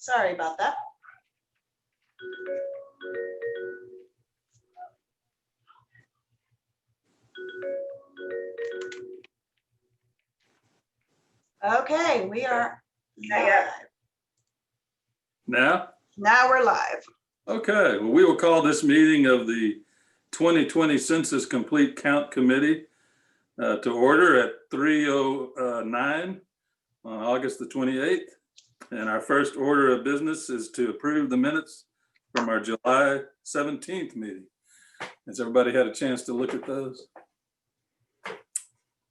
Sorry about that. Okay, we are live. Now? Now we're live. Okay, well, we will call this meeting of the 2020 Census Complete Count Committee to order at 3:09 on August the 28th. And our first order of business is to approve the minutes from our July 17th meeting. Has everybody had a chance to look at those?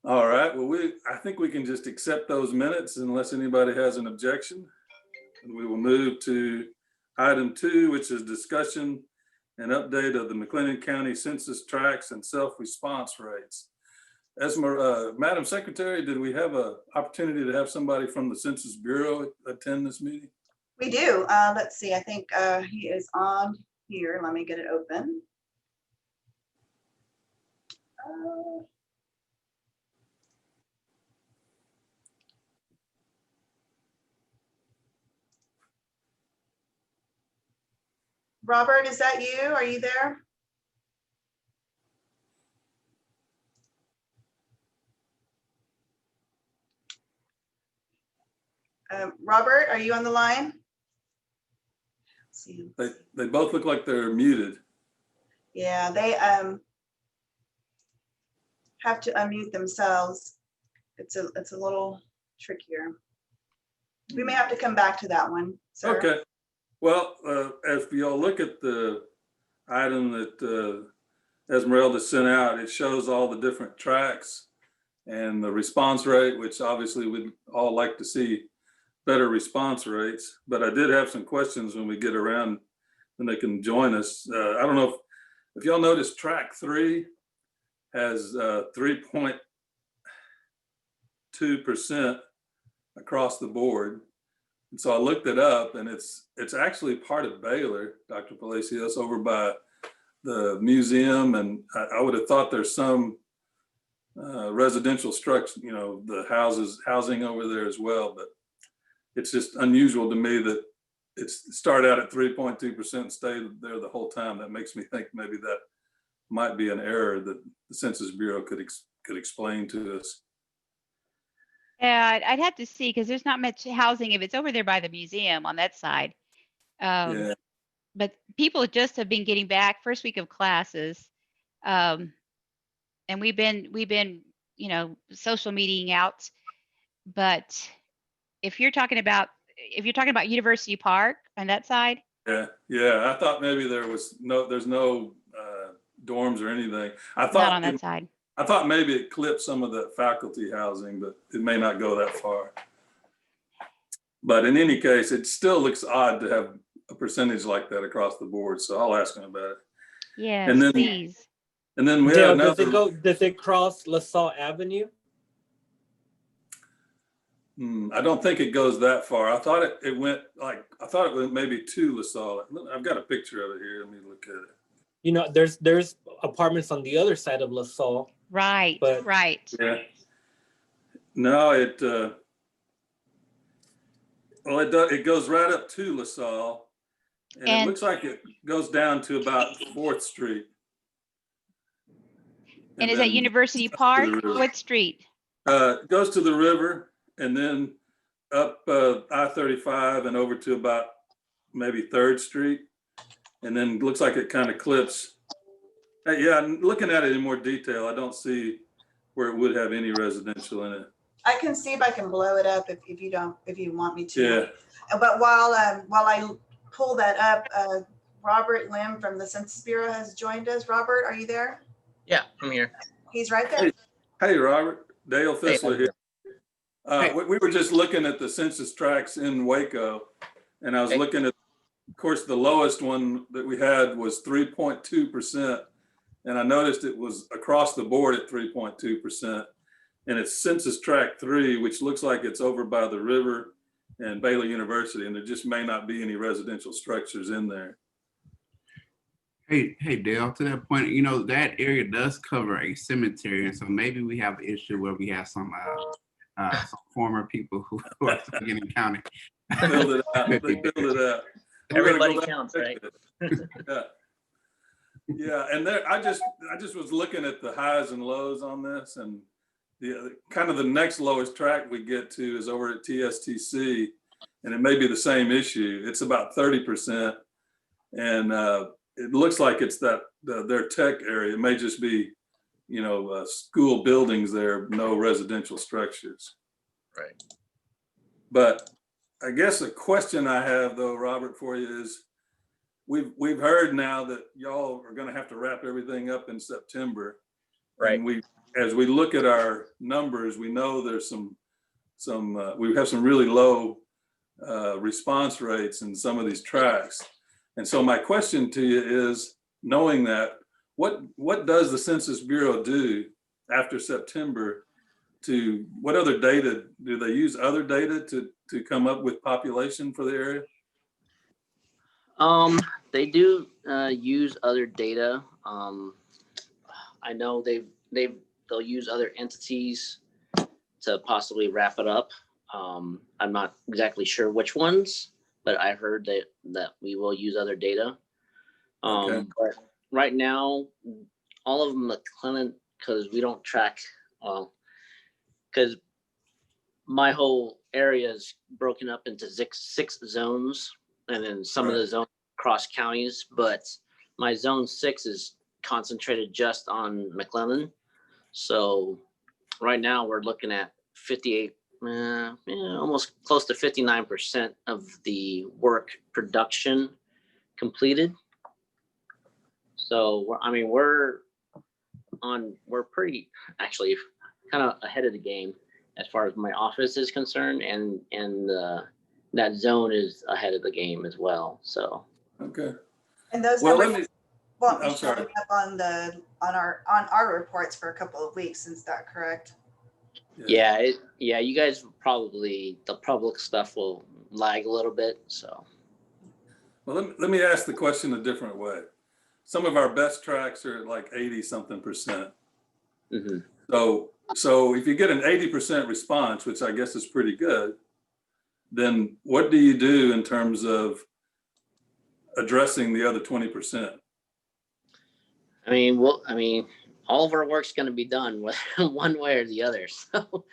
All right, well, I think we can just accept those minutes unless anybody has an objection. And we will move to item 2, which is discussion and update of the McLennan County census tracts and self-response rates. Madam Secretary, did we have an opportunity to have somebody from the Census Bureau attend this meeting? We do. Let's see. I think he is on here. Let me get it open. Robert, is that you? Are you there? Robert, are you on the line? Let's see. They both look like they're muted. Yeah, they have to unmute themselves. It's a little trickier. We may have to come back to that one, sir. Okay. Well, if y'all look at the item that Esmeralda sent out, it shows all the different tracks and the response rate, which obviously we'd all like to see better response rates. But I did have some questions when we get around and they can join us. I don't know if y'all noticed track 3 has 3.2% across the board. And so I looked it up, and it's actually part of Baylor, Dr. Palacios, over by the museum. And I would have thought there's some residential structure, you know, the housing over there as well. But it's just unusual to me that it started out at 3.2% and stayed there the whole time. That makes me think maybe that might be an error that the Census Bureau could explain to us. Yeah, I'd have to see because there's not much housing if it's over there by the museum on that side. Yeah. But people just have been getting back first week of classes, and we've been social meeting out. But if you're talking about University Park on that side, Yeah, I thought maybe there's no dorms or anything. I thought not on that side. I thought maybe it clipped some of the faculty housing, but it may not go that far. But in any case, it still looks odd to have a percentage like that across the board. So I'll ask him about it. Yes, And then, please. And then we Dale, have another. does it cross LaSalle Avenue? I don't think it goes that far. I thought it went maybe to LaSalle. I've got a picture of it here. Let me look at it. You know, there's apartments on the other side of LaSalle. Right, But- right. Yeah. No, it goes right up to LaSalle, and it looks like it goes down to about 4th Street. And is that University Park? What street? It goes to the river and then up I-35 and over to about maybe 3rd Street. And then looks like it kind of clips. Yeah, looking at it in more detail, I don't see where it would have any residential in it. I can see if I can blow it up if you want me to. Yeah. But while I pull that up, Robert Lim from the Census Bureau has joined us. Robert, are you there? Yeah, I'm here. He's right there. Hey, Robert. Dale Fissler here. Hey. We were just looking at the census tracts in Waco, and I was looking at, of course, the lowest one that we had was 3.2%. And I noticed it was across the board at 3.2%. And it's Census Tract 3, which looks like it's over by the river and Baylor University, and there just may not be any residential structures in there. Hey, Dale, to that point, you know, that area does cover a cemetery. And so maybe we have an issue where we have some former people who are still getting counted. Filled it out. They filled it out. We're gonna go Everybody back counts, and right? check it. Yeah. Yeah, and there, I just was looking at the highs and lows on this, and the kind of the next lowest track we get to is over at TSTC, and it may be the same issue. It's about 30%, and it looks like it's their tech area. It may just be, school buildings there, no residential structures. Right. But I guess a question I have though, Robert, for you is, we've heard now that y'all are going to have to wrap everything up in September. Right. And as we look at our numbers, we know there's we have some really low response rates in some of these tracks. And so my question to you is, knowing that, what does the Census Bureau do after September what other data, do they use other data to come up with population for the area? They do use other data. I know they'll use other entities to possibly wrap it up. I'm not exactly sure which ones, but I heard that we will use other data. Okay. But right now, all of McLennan, because we don't track, because my whole area is broken up into six zones, and then some of the zones cross counties, but my zone 6 is concentrated just on McLennan. So right now we're looking at 58, almost close to 59% of the work production completed. So we're pretty actually kind of ahead of the game as far as my office is concerned, and that zone is ahead of the game as well. So Okay. And those Well, numbers won't be I'm sorry. showing up on our reports for a couple of weeks. Is that correct? yeah, you guys probably, the public stuff will lag a little bit. So Well, let me ask the question a different way. Some of our best tracks are at like 80 something percent. mhm. So if you get an 80% response, which I guess is pretty good, then what do you do in terms of addressing the other 20%? All of our work's going to be done one way or the other. So,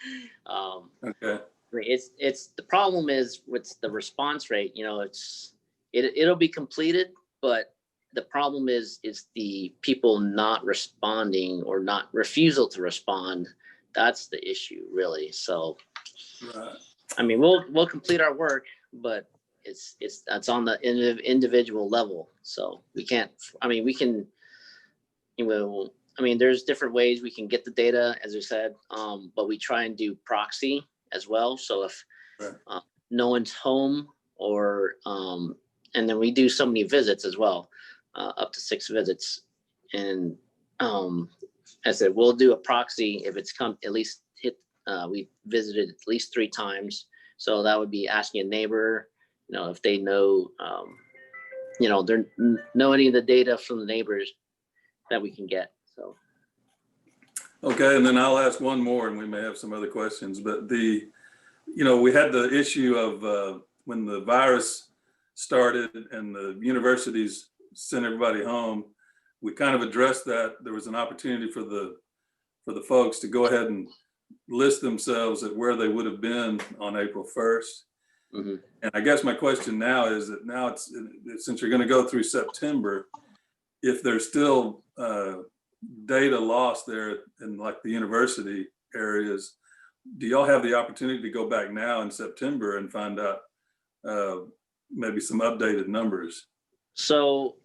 Okay. it's the problem is with the response rate. It'll be completed, but the problem is the people not responding or not refusal to respond. That's the issue, really. So, Right. we'll complete our work, but it's on the individual level. So we can't. There's different ways we can get the data, as I said, but we try and do proxy as well. So if no one's home, or and then we do so many visits as well, up to 6 visits, and I said we'll do a proxy if it's come at least hit. We visited at least 3 times, so that would be asking a neighbor, if they know, they know any of the data from the neighbors that we can get. So. Okay, and then I'll ask one more, and we may have some other questions. But we had the issue of when the virus started and the universities sent everybody home. We kind of addressed that. There was an opportunity for the folks to go ahead and list themselves at where they would have been on April 1st. Mm-hmm. And I guess my question now is that since you're going to go through September, if there's still data lost there in like the university areas, do y'all have the opportunity to go back now in September and find out maybe some updated numbers? So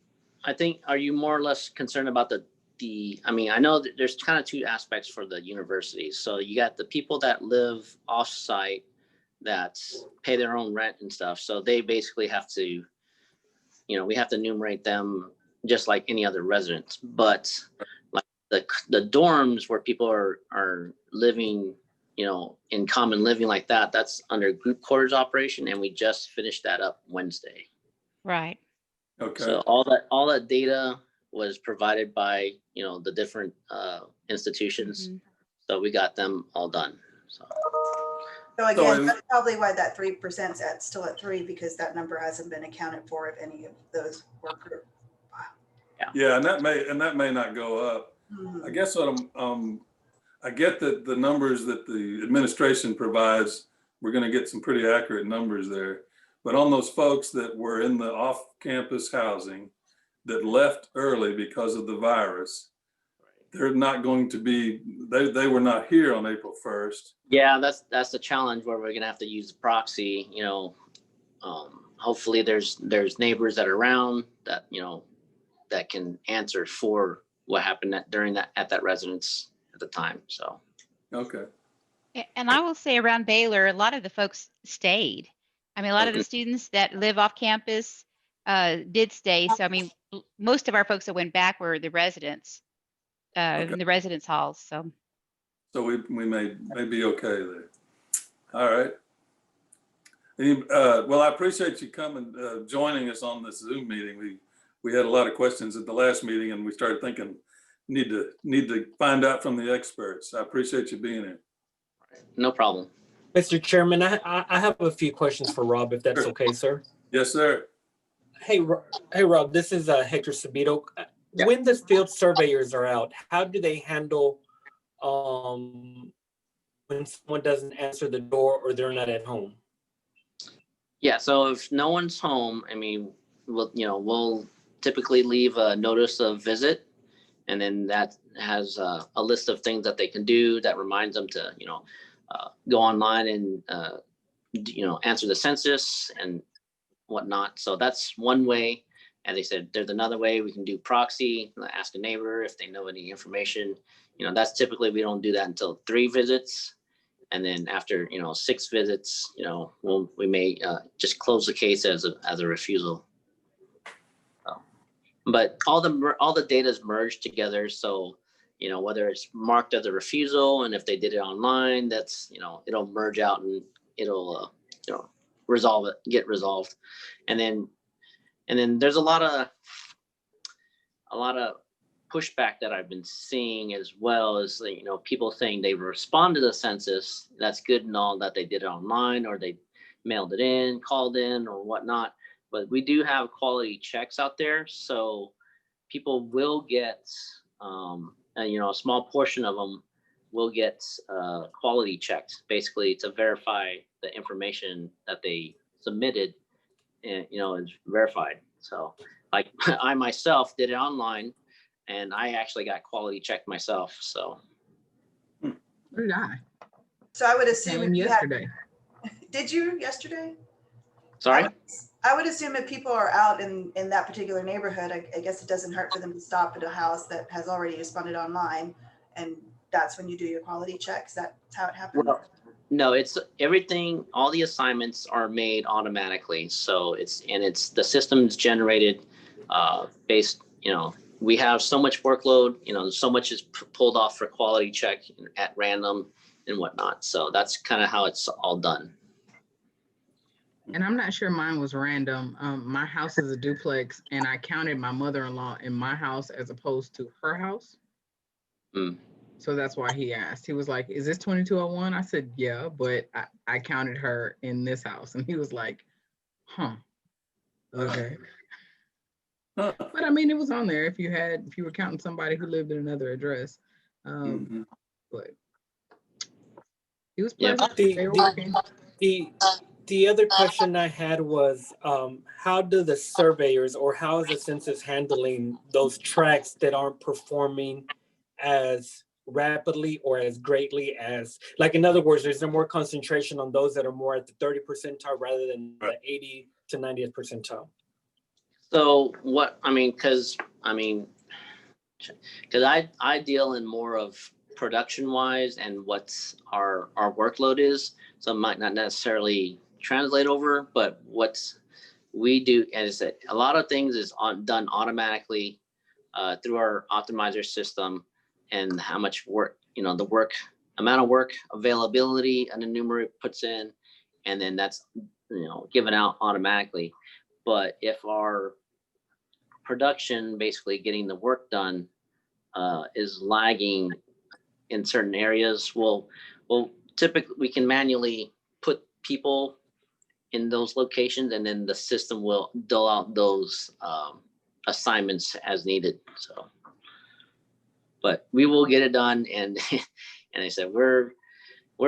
I think, are you more or less concerned about I know that there's kind of 2 aspects for the universities. So you got the people that live off site that pay their own rent and stuff. So they basically have to, we have to enumerate them just like any other residents. But like the dorms where people are living, in common living like that, that's under group quarters operation, and we just finished that up Wednesday. Right. Okay. So all that data was provided by the different institutions. Mm-hmm. So we got them all done. So So again, in- that's probably why that 3% is still at 3, because that number hasn't been accounted for if any of those were approved. Yeah, and that may not go up. I guess what I get that the numbers that the administration provides, we're going to get some pretty accurate numbers there. But on those folks that were in the off-campus housing that left early because of the virus, they're not going to be, they were not here on April 1st. Yeah, that's the challenge where we're gonna have to use the proxy, hopefully there's neighbors that are around that, that can answer for what happened at that residence at the time, so. Okay. And I will say around Baylor, a lot of the folks stayed. I mean, a lot of the students that live off campus did stay. So, I mean, most of our folks that went back were the residents in the residence halls. So we may be okay there. All right. Well, I appreciate you coming, joining us on this Zoom meeting. We had a lot of questions at the last meeting, and we started thinking need to find out from the experts. I appreciate you being here. No problem. Mr. Chairman, I have a few questions for Rob, if that's Sure. okay, sir. Yes, sir. Hey, Rob, this is Hector Sabito. Yeah. When the field surveyors are out, how do they handle when someone doesn't answer the door or they're not at home? Yeah, so if no one's home, I mean, we'll typically leave a notice of visit, and then that has a list of things that they can do that reminds them to, go online and, answer the census and whatnot. So that's one way. As I said, there's another way we can do proxy, ask a neighbor if they know any information. That's typically, we don't do that until 3 visits. And then after, 6 visits, we may just close the case as a refusal. But all the data is merged together. So, whether it's marked as a refusal, and if they did it online, that's, it'll merge out and it'll, get resolved. And then there's a lot of pushback that I've been seeing, as well as, people saying they respond to the census. That's good and all that they did it online, or they mailed it in, called in, or whatnot. But we do have quality checks out there. So people will get, a small portion of them will get quality checks, basically to verify the information that they submitted, and, is verified. So like I myself did it online, and I actually got quality checked myself. So. Where did I? So I would assume if you Yesterday. did you yesterday? Sorry? I would assume if people are out in that particular neighborhood, I guess it doesn't hurt for them to stop at a house that has already responded online, and that's when you do your quality checks. That's how it happens. Well, no, it's everything. All the assignments are made automatically. So it's the system's generated based, we have so much workload, so much is pulled off for quality check at random and whatnot. So that's kind of how it's all done. And I'm not sure mine was random. My house is a duplex, and I counted my mother-in-law in my house as opposed to her house. Mm. So that's why he asked. He was like, is this 2201? I said, yeah, but I counted her in this house. And he was like, huh, okay. Huh. But I mean, it was on there if you were counting somebody who lived in another address. But he was Yeah. pleasant. They were working. The other question I had was, how do the surveyors, or how is the census handling those tracts that aren't performing as rapidly or as greatly as, like, in other words, is there more concentration on those that are more at the 30th percentile rather than the 80 to 90th percentile? So because I deal in more of production wise and what's our workload is. So it might not necessarily translate over, but what we do, as I said, a lot of things is done automatically through our optimizer system, and how much work, the amount of work availability an enumerator puts in, and then that's, given out automatically. But if our production, basically getting the work done, is lagging in certain areas, we'll typically, we can manually people in those locations, and then the system will dole out those assignments as needed. So, but we will get it done. And and I said we're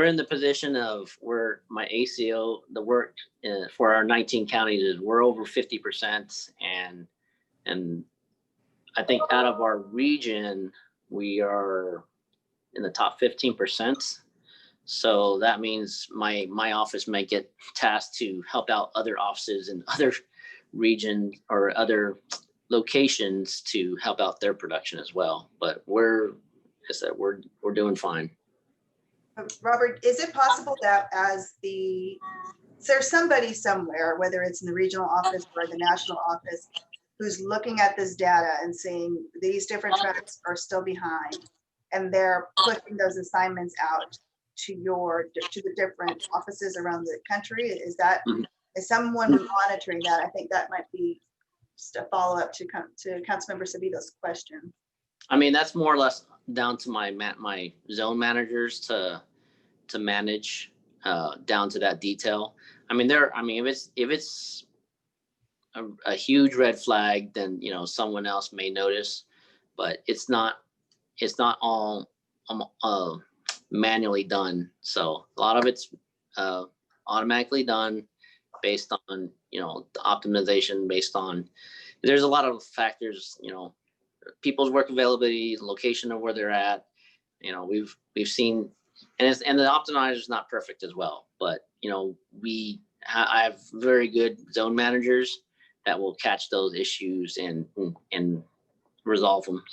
in the position of where my ACO, the work for our 19 counties is we're over 50%, and I think out of our region we are in the top 15%. So that means my office may get tasked to help out other offices in other regions or other locations to help out their production as well. But we're doing fine. Robert, is it possible that there's somebody somewhere, whether it's in the regional office or the national office, who's looking at this data and saying these different tracks are still behind, and they're pushing those assignments out to the different offices around the country? Is someone monitoring that? I think that might be just a follow-up to Councilmember Savito's question. I mean, that's more or less down to my zone managers to manage down to that detail. I mean, if it's a huge red flag, then someone else may notice, but it's not all manually done. So a lot of it's automatically done based on the optimization, based on there's a lot of factors, people's work availability, location of where they're at. We've seen, and the optimizer is not perfect as well, but I have very good zone managers that will catch those issues and resolve them.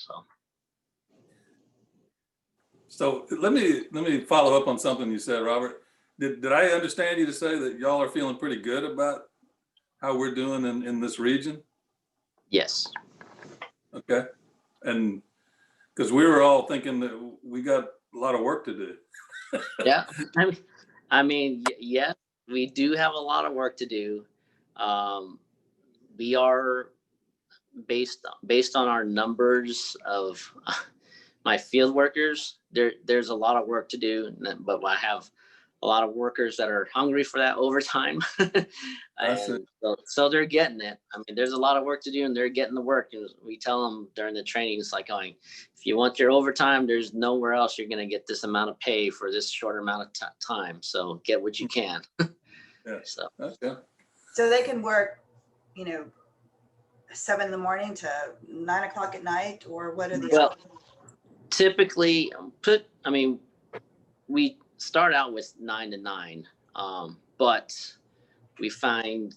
So let me follow up on something you said, Robert. Did I understand you to say that y'all are feeling pretty good about how we're doing in this region? Yes. Okay. And because we were all thinking that we got a lot of work to do. Yeah. I mean, yes, we do have a lot of work to do. We are based on our numbers of my field workers. There's a lot of work to do, but I have a lot of workers that are hungry for that overtime. And so they're getting it. I mean, there's a lot of work to do, and they're getting the work. And we tell them during the training, it's like going, if you want your overtime, there's nowhere else you're going to get this amount of pay for this short amount of time. So get what you can. Yeah. So. Okay. So they can work, 7 in the morning to 9 o'clock at night, or what are the hours? Typically, we start out with 9 to 9, but we found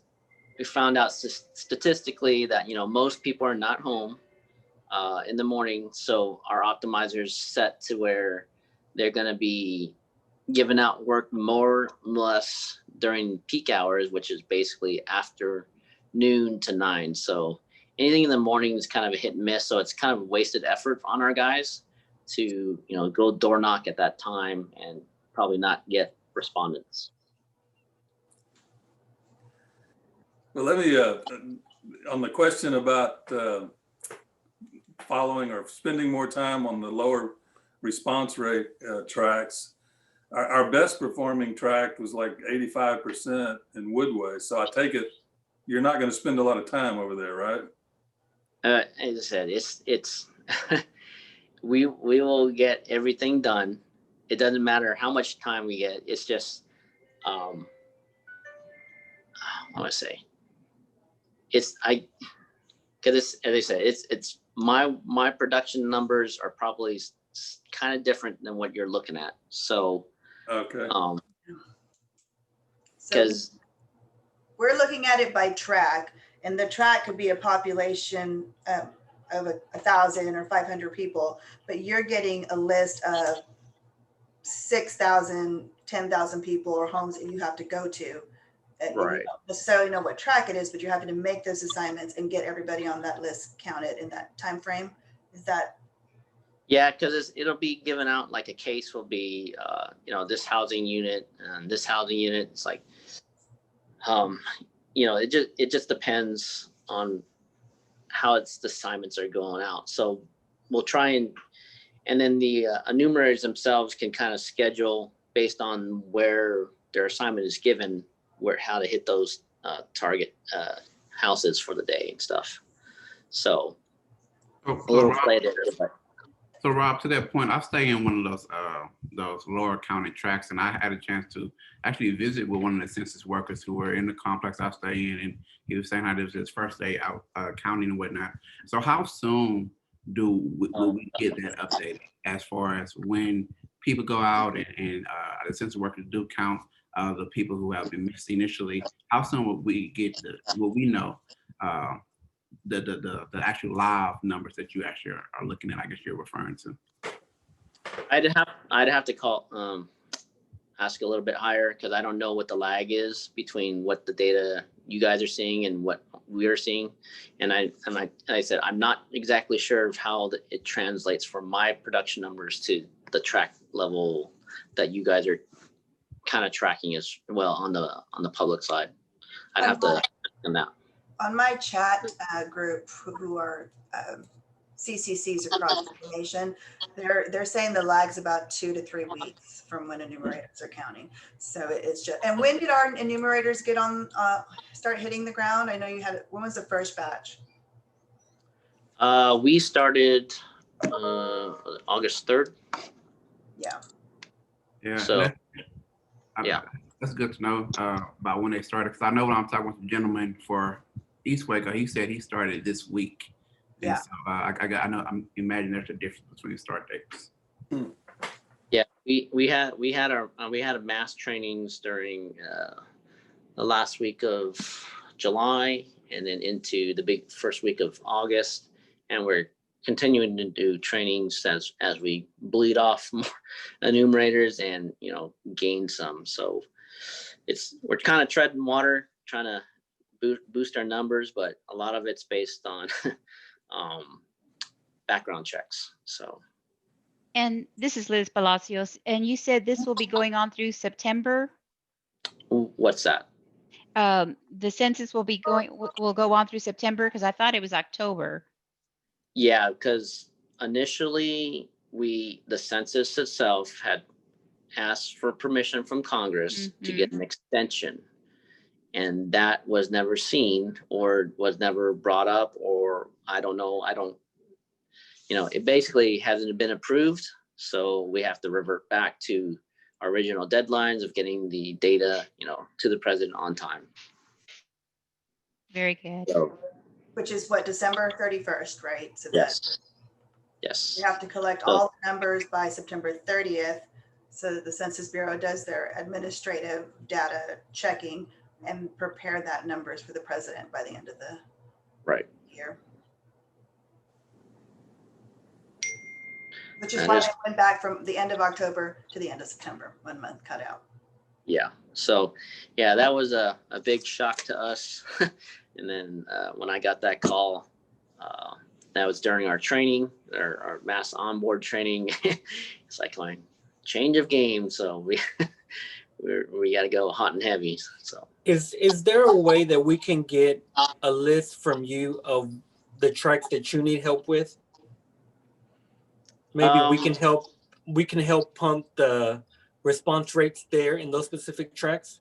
out statistically that most people are not home in the morning, so our optimizers set to where they're going to be giving out work more or less during peak hours, which is basically after noon to 9. So anything in the morning is kind of a hit and miss, so it's kind of wasted effort on our guys to go door knock at that time and probably not get respondents. Well, let me on the question about following or spending more time on the lower response rate tracks. Our best performing track was like 85% in Woodway. So I take it you're not going to spend a lot of time over there, right? As I said, it's we will get everything done. It doesn't matter how much time we get. It's just I want to say because as I said, it's my production numbers are probably kind of different than what you're looking at. So okay. Because we're looking at it by track, and the track could be a population of 1,000 or 500 people, but you're getting a list of 6,000, 10,000 people or homes that you have to go to. And right. you don't necessarily know what track it is, but you're having to make those assignments and get everybody on that list counted in that time frame. Is that? Yeah, because it'll be given out, like a case will be, this housing unit and this housing unit. It's like, it just depends on how the assignments are going out. So we'll try and then the enumerators themselves can kind of schedule based on where their assignment is given how to hit those target houses for the day and stuff. So a little play there, but So Rob, to that point, I stay in one of those lower county tracks, and I had a chance to actually visit with one of the census workers who were in the complex I stay in, and he was saying how this was his first day out counting and whatnot. So how soon will we get that updated as far as when people go out and the census workers do count the people who have been missed initially? How soon will we know the actual live numbers that you actually are looking at? I guess you're referring to. I'd have to call ask a little bit higher, because I don't know what the lag is between what the data you guys are seeing and what we're seeing. And I said, I'm not exactly sure of how it translates from my production numbers to the track level that you guys are kind of tracking as well on the public side. I'd have to on that. On my chat group, who are CCCs across the nation, they're saying the lag's about 2 to 3 weeks from when enumerators are counting. So it's just, and when did our enumerators get on, start hitting the ground? I know you had, when was the first batch? We started August 3rd. Yeah. Yeah. So that's good to know about when they started, because I know when I'm talking with the gentleman for Eastwaco, he said he started this week. And Yeah. so I know, I'm imagining there's a difference between start dates. Yeah, we had a mass trainings during the last week of July and then into the big first week of August, and we're continuing to do trainings as we bleed off more enumerators and gain some. So we're kind of treading water, trying to boost our numbers, but a lot of it's based on background checks. So. And this is Liz Palacios, and you said this will be going on through September? What's that? The census will go on through September, because I thought it was October. Yeah, because initially the census itself had asked for permission from Congress to get an extension, and that was never seen or was never brought up, or I don't know. It basically hasn't been approved. So we have to revert back to our original deadlines of getting the data, to the president on time. Very good. So, Which is what, December 31st, right? So yes. you have to collect all the numbers by September 30th, so that the Census Bureau does their administrative data checking and prepare that numbers for the president by the end of the year. Which is why they went back from the end of October to the end of September, 1 month cut out. Yeah. So, yeah, that was a big shock to us. And then when I got that call, that was during our training, our mass onboard training. It's like my change of game. So we got to go hot and heavy. So is there a way that we can get a list from you of the tracks that you need help with? Maybe we can help pump the response rates there in those specific tracks.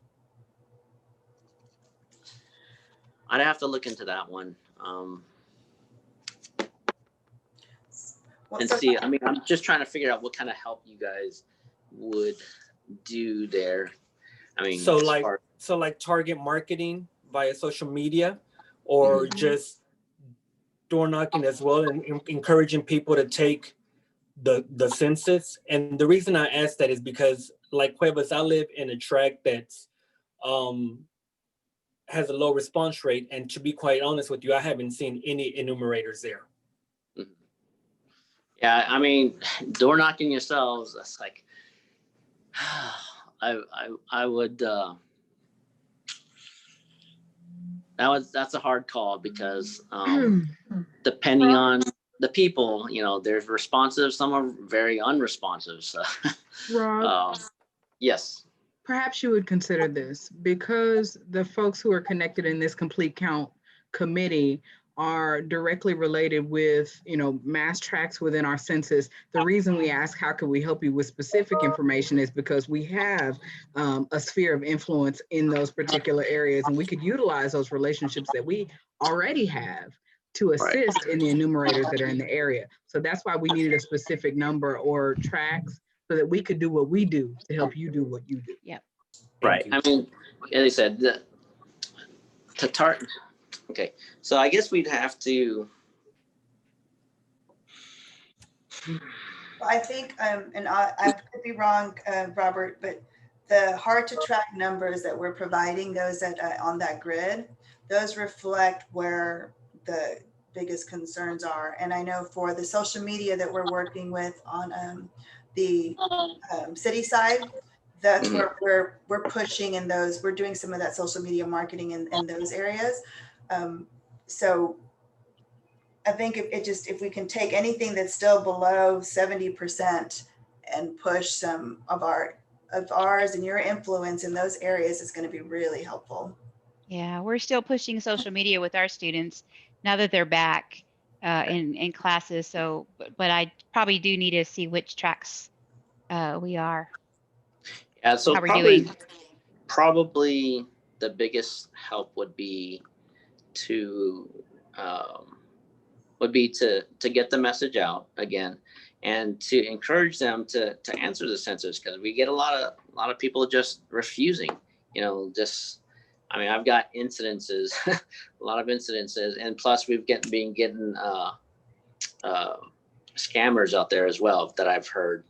I'd have to look into that one. And see, I mean, I'm just trying to figure out what kind of help you guys would do there. I mean, so like target marketing via social media, or just door knocking as well, and encouraging people to take the census. And the reason I ask that is because, like Cuevas, I live in a tract that's has a low response rate, and to be quite honest with you, I haven't seen any enumerators there. Yeah, I mean, door knocking yourselves, that's like I would that's a hard call, because depending on the people, there's responsive, some are very unresponsive. So Rob, yes. Perhaps you would consider this, because the folks who are connected in this complete count committee are directly related with, mass tracks within our census. The reason we ask, how can we help you with specific information, is because we have a sphere of influence in those particular areas, and we could utilize those relationships that we already have to assist in the enumerators that are in the area. So that's why we needed a specific number or tracks so that we could do what we do to help you do what you do. Yep. Right. I mean, as I said, okay. So I guess we'd have to. I think, and I could be wrong, Robert, but the hard to track numbers that we're providing, those that on that grid, those reflect where the biggest concerns are. And I know for the social media that we're working with on the city side, that's where we're pushing in those, we're doing some of that social media marketing in those areas. So I think if we can take anything that's still below 70% and push some of ours and your influence in those areas, is going to be really helpful. Yeah, we're still pushing social media with our students now that they're back in classes. So, but I probably do need to see which tracks we are. Yeah, so how we're doing. Probably the biggest help would be to get the message out again, and to encourage them to answer the census, because we get a lot of people just refusing. I mean, I've got incidences, a lot of incidences, and plus we've been getting scammers out there as well that I've heard.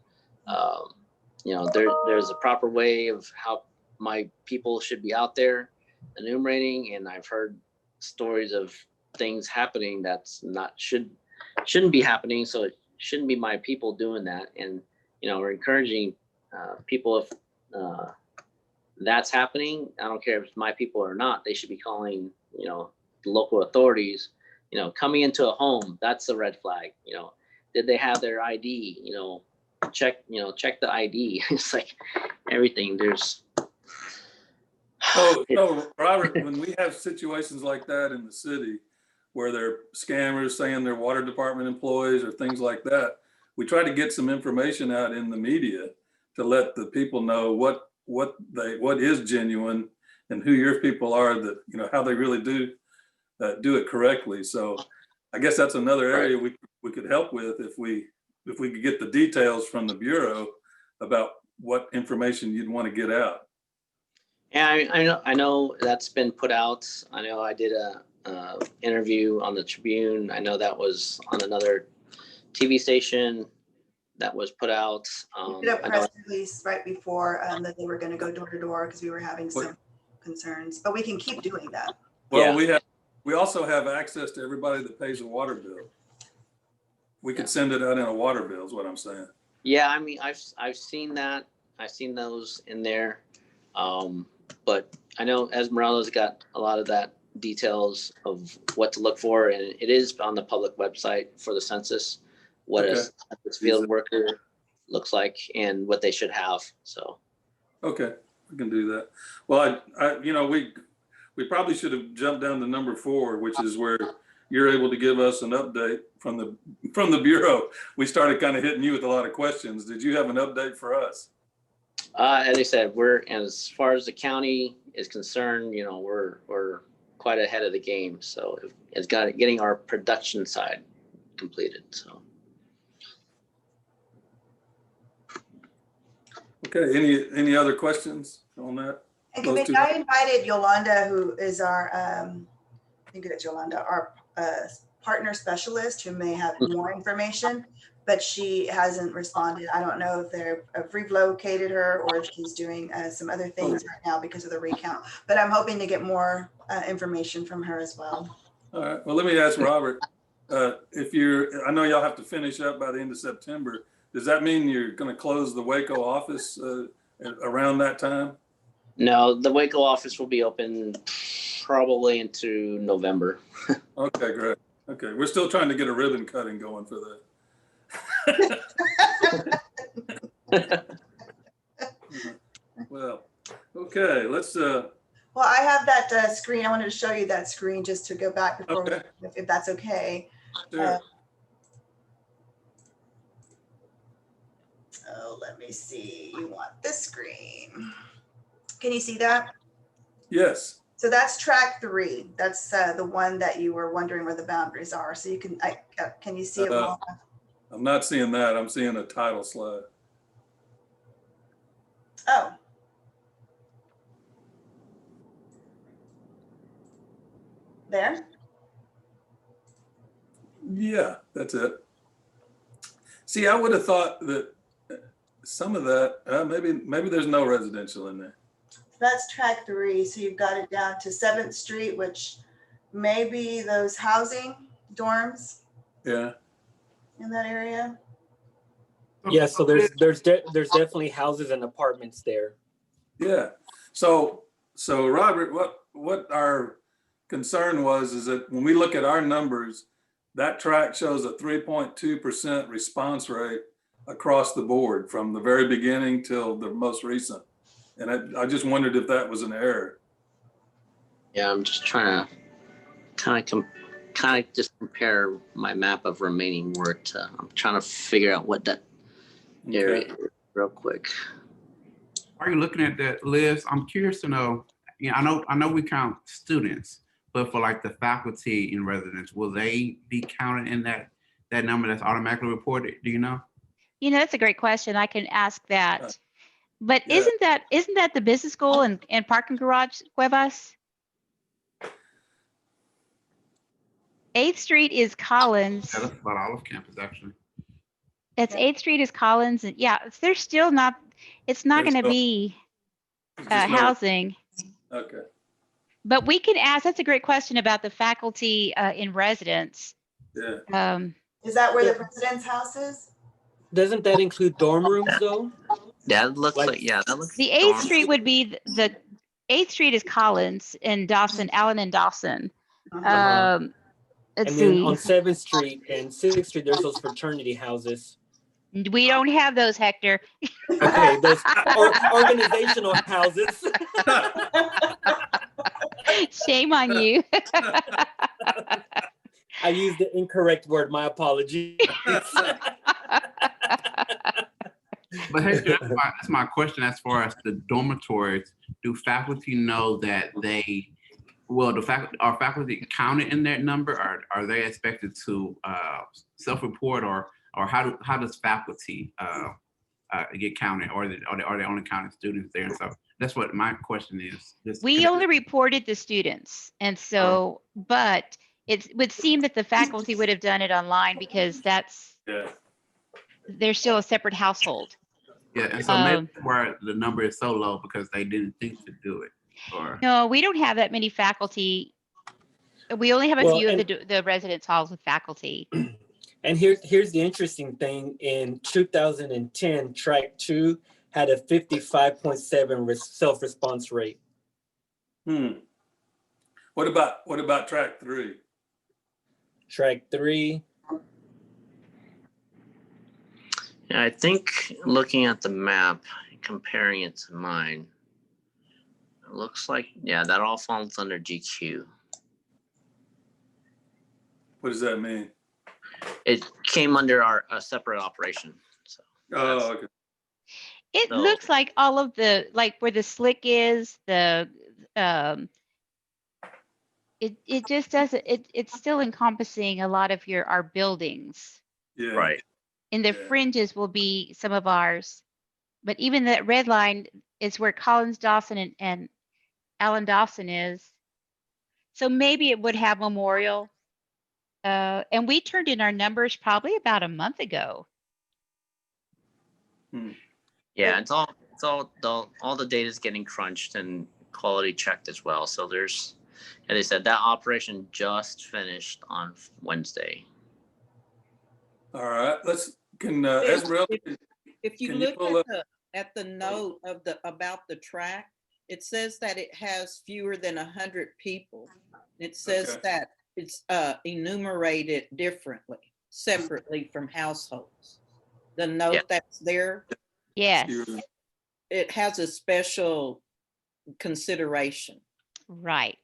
There's a proper way of how my people should be out there enumerating, and I've heard stories of things happening that's shouldn't be happening. So it shouldn't be my people doing that. And we're encouraging people, if that's happening, I don't care if it's my people or not, they should be calling the local authorities. Coming into a home, that's a red flag. Did they have their ID? Check the ID. It's like everything. There's So Robert, when we have situations like that in the city where they're scammers saying they're water department employees or things like that, we try to get some information out in the media to let the people know what is genuine and who your people are, that how they really do it correctly. So I guess that's another area we could help with if we could get the details from the Bureau about what information you'd want to get out. Yeah, I know that's been put out. I know I did a interview on the Tribune. I know that was on another TV station that was put out. We did a press release right before that they were going to go door to door because we were having some concerns, but we can keep doing that. Well, yeah. We also have access to everybody that pays a water bill. We could send it out in a water bill is what I'm saying. Yeah, I mean, I've seen that. I've seen those in there. But I know Esmeralda's got a lot of that details of what to look for, and it is on the public website for the census, what a census field worker looks like and what they should have. So okay, we can do that. Well, we probably should have jumped down to number 4, which is where you're able to give us an update from the Bureau. We started kind of hitting you with a lot of questions. Did you have an update for us? As I said, as far as the county is concerned, we're quite ahead of the game. So it's getting our production side completed. So. Okay. Any other questions on that? And Committee, I invited Yolanda, who is our, I think it's Yolanda, our partner specialist, who may have more information, but she hasn't responded. I don't know if they've relocated her or if she's doing some other things right now because of the recount, but I'm hoping to get more information from her as well. All right. Well, let me ask Robert, I know y'all have to finish up by the end of September. Does that mean you're going to close the Waco office around that time? No, the Waco office will be open probably into November. Okay, great. Okay. We're still trying to get a ribbon cutting going for that. Well, okay. Let's Well, I have that screen. I wanted to show you that screen just to go back before, Okay. if that's okay. Sure. Oh, let me see. You want this screen. Can you see that? Yes. So that's track 3. That's the one that you were wondering where the boundaries are. So you can, can you see it? I'm not seeing that. I'm seeing a title slide. Oh. There? Yeah, that's it. See, I would have thought that some of that, maybe there's no residential in there. That's track 3. So you've got it down to 7th Street, which may be those housing dorms Yeah. in that area. Yeah, so there's definitely houses and apartments there. Yeah. So Robert, what our concern was is that when we look at our numbers, that track shows a 3.2% response rate across the board from the very beginning till the most recent. And I just wondered if that was an error. Yeah, I'm just trying to kind of just compare my map of remaining work to, I'm trying to figure out what that area is real quick. Are you looking at that, Liz? I'm curious to know. Yeah, I know we count students, but for like the faculty in residence, will they be counted in that number that's automatically reported? Do you know? You know, that's a great question. I can ask that. But Yeah. isn't that the business school and parking garage, Cuevas? 8th Street is Collins. Yeah, that's about all of campus actually. It's 8th Street is Collins, and yeah, there's still not. It's not There's going to no- be Just no- housing. Okay. But we can ask. That's a great question about the faculty in residence. Yeah. Is that where the president's house is? Doesn't that include dorm rooms though? Yeah, it looks Like- like, yeah, that looks. The 8th Street would be the 8th Street is Collins and Dawson, Allen and Dawson. Uh-huh. Let's And then see. on 7th Street and 6th Street, there's those fraternity houses. We don't have those, Hector. Okay, those organizational houses. Shame on you. I used the incorrect word. My apologies. But hey, that's my question as far as the dormitories. Do faculty know that are faculty counted in that number? Or are they expected to self-report, or how does faculty get counted, or are they only counting students there? And so that's what my question is. We only reported the students. And so, but it would seem that the faculty would have done it online because they're still a separate household. Yeah, and so maybe where the number is so low because they didn't think to do it. Or No, we don't have that many faculty. We only have a few of the residence halls with faculty. And here's the interesting thing. In 2010, track 2 had a 55.7 self-response rate. What about track 3? Track 3. Yeah, I think looking at the map, comparing it to mine, it looks like, yeah, that all falls under GQ. What does that mean? It came under a separate operation. So Oh, okay. It looks like all of the, like where the slick is, it just doesn't, it's still encompassing a lot of our buildings. Yeah. right. And the fringes will be some of ours. But even that red line is where Collins Dawson and Allen Dawson is. So maybe it would have Memorial. And we turned in our numbers probably about a month ago. Yeah, it's all the data is getting crunched and quality checked as well. So there's, as I said, that operation just finished on Wednesday. All right. Esmeralda, If you can you look pull at the note of about the track, it says that it has fewer than 100 people. It says that it's enumerated differently, separately from households. The note that's there, Yes. it has a special consideration. Right.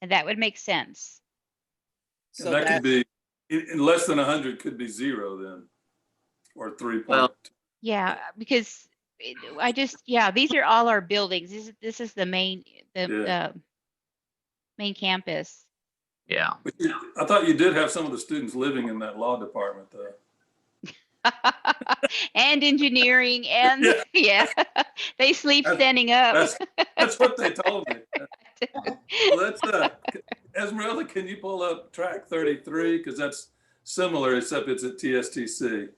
And that would make sense. So And that could that, be, in less than 100 could be 0 then, or 3. Well, Yeah, because yeah, these are all our buildings. This is the main, the Yeah. main campus. yeah. I thought you did have some of the students living in that law department though. And engineering and, Yeah. yeah, they sleep That's- standing up. That's what they told me. Well, Esmeralda, can you pull up track 33? Because that's similar, except it's at TSTC.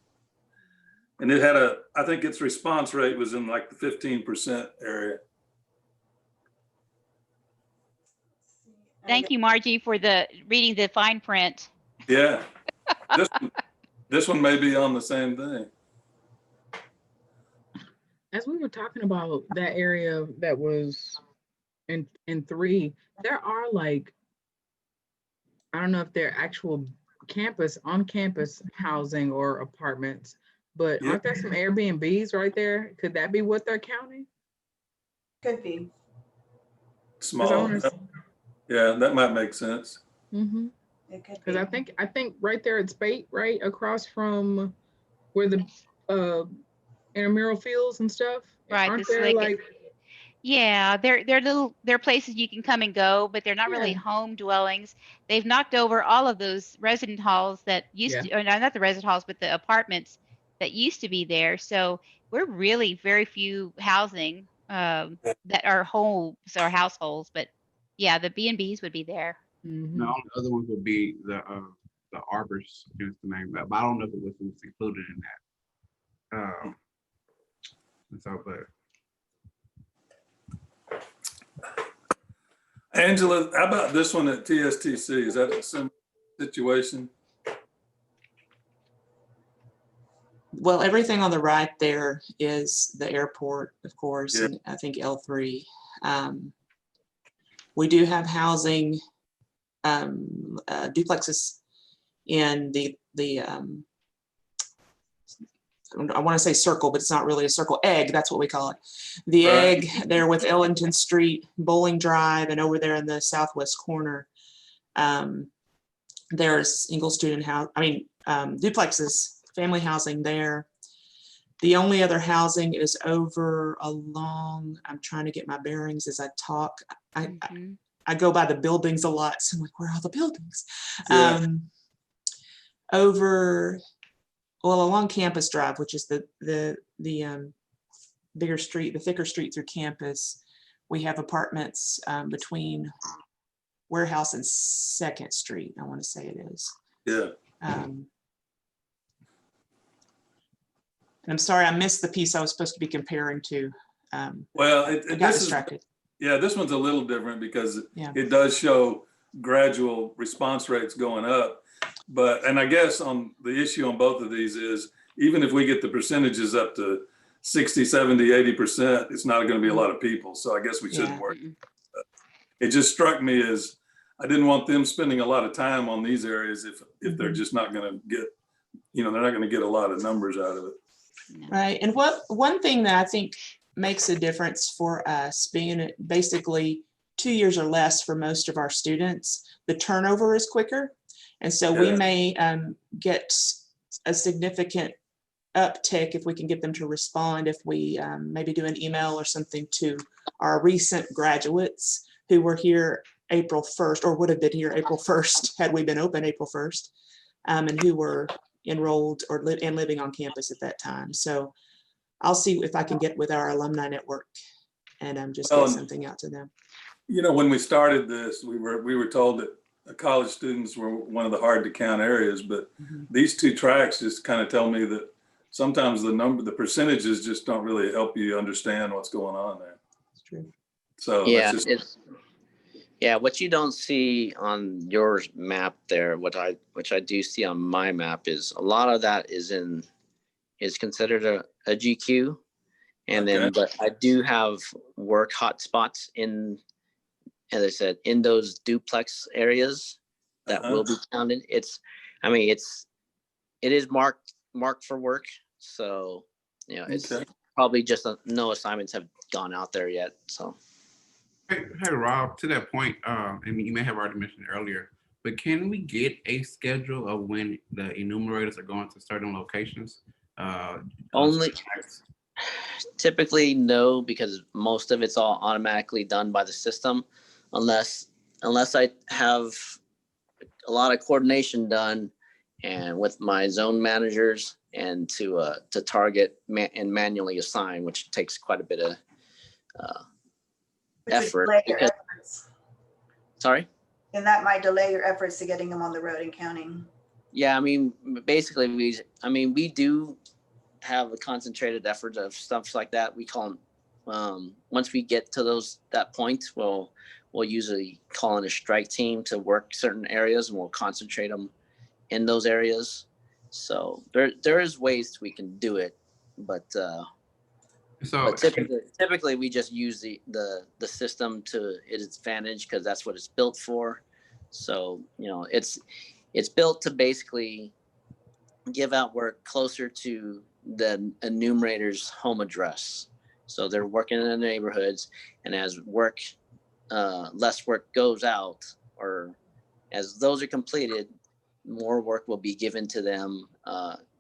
And it had I think its response rate was in like the 15% area. Thank you, Margie, for reading the fine print. Yeah. This one may be on the same thing. As we were talking about that area that was in 3, there are like, I don't know if they're actual on-campus housing or apartments, but Yeah. aren't there some Airbnbs right there? Could that be what they're counting? Could be. Small. Yeah, that might make sense. Mm-hmm. It could Because be. I think right there at Spate, right across from where the intramural fields and stuff, Right, aren't this there lake. like? Yeah, they're places you can come and go, but they're not really Yeah. home dwellings. They've knocked over all of those resident halls that used to, or not the resident halls, but the apartments that used to be there. So we're really very few housing that are homes or households, but yeah, the B&Bs would be there. Mhm. The only other ones would be the arbors, is the name, but I don't know if it was included in that. And so, but Angela, how about this one at TSTC? Is that a similar situation? Well, everything on the right there is the airport, of course, Yeah. and I think L3. We do have housing duplexes in the I want to say circle, but it's not really a circle. Egg, that's what we call it. The Right. egg there with Ellington Street, Bowling Drive, and over there in the southwest corner, there's single student house. Duplexes, family housing there. The only other housing is over along. I'm trying to get my bearings as I talk. I go by the buildings a lot, so I'm like, where are all the buildings? Yeah. Along Campus Drive, which is the bigger street, the thicker street through campus, we have apartments between Warehouse and 2nd Street. I want to say it is. Yeah. And I'm sorry, I missed the piece I was supposed to be comparing to. Well, I got distracted. This one's a little different because Yeah. it does show gradual response rates going up. And I guess on the issue on both of these is, even if we get the percentages up to 60, 70, 80%, it's not going to be a lot of people. So I guess we shouldn't worry. It just struck me as I didn't want them spending a lot of time on these areas if they're just not going to get, they're not going to get a lot of numbers out of it. Right. And one thing that I think makes a difference for us, being basically 2 years or less for most of our students, the turnover is quicker. And so we may get a significant uptick if we can get them to respond, if we maybe do an email or something to our recent graduates who were here April 1st or would have been here April 1st had we been open April 1st, and who were enrolled or living on campus at that time. So I'll see if I can get with our alumni network and just get something out to them. When we started this, we were told that college students were one of the hard to count areas, but these two tracks just kind of tell me that sometimes the percentages just don't really help you understand what's going on there. It's true. So what you don't see on your map there, which I do see on my map, is a lot of that is considered a GQ. And then, but I do have work hotspots in, as I said, in those duplex areas that will be counted. It is marked for work. So, it's probably just no assignments have gone out there yet. So. Hey, Rob, to that point, and you may have already mentioned it earlier, but can we get a schedule of when the enumerators are going to certain locations? Only typically no, because most of it's all automatically done by the system, unless I have a lot of coordination done and with my zone managers and to target and manually assign, which takes quite a bit of Which would effort. delay your efforts. Sorry? And that might delay your efforts to getting them on the road and counting. Yeah, I mean, basically we do have a concentrated effort of stuff like that. We call them, once we get to that point, we'll usually call in a strike team to work certain areas, and we'll concentrate them in those areas. So there is ways we can do it, but typically we just use the system to its advantage, because that's what it's built for. So it's built to basically give out work closer to the enumerator's home address. So they're working in the neighborhoods, and as less work goes out, or as those are completed, more work will be given to them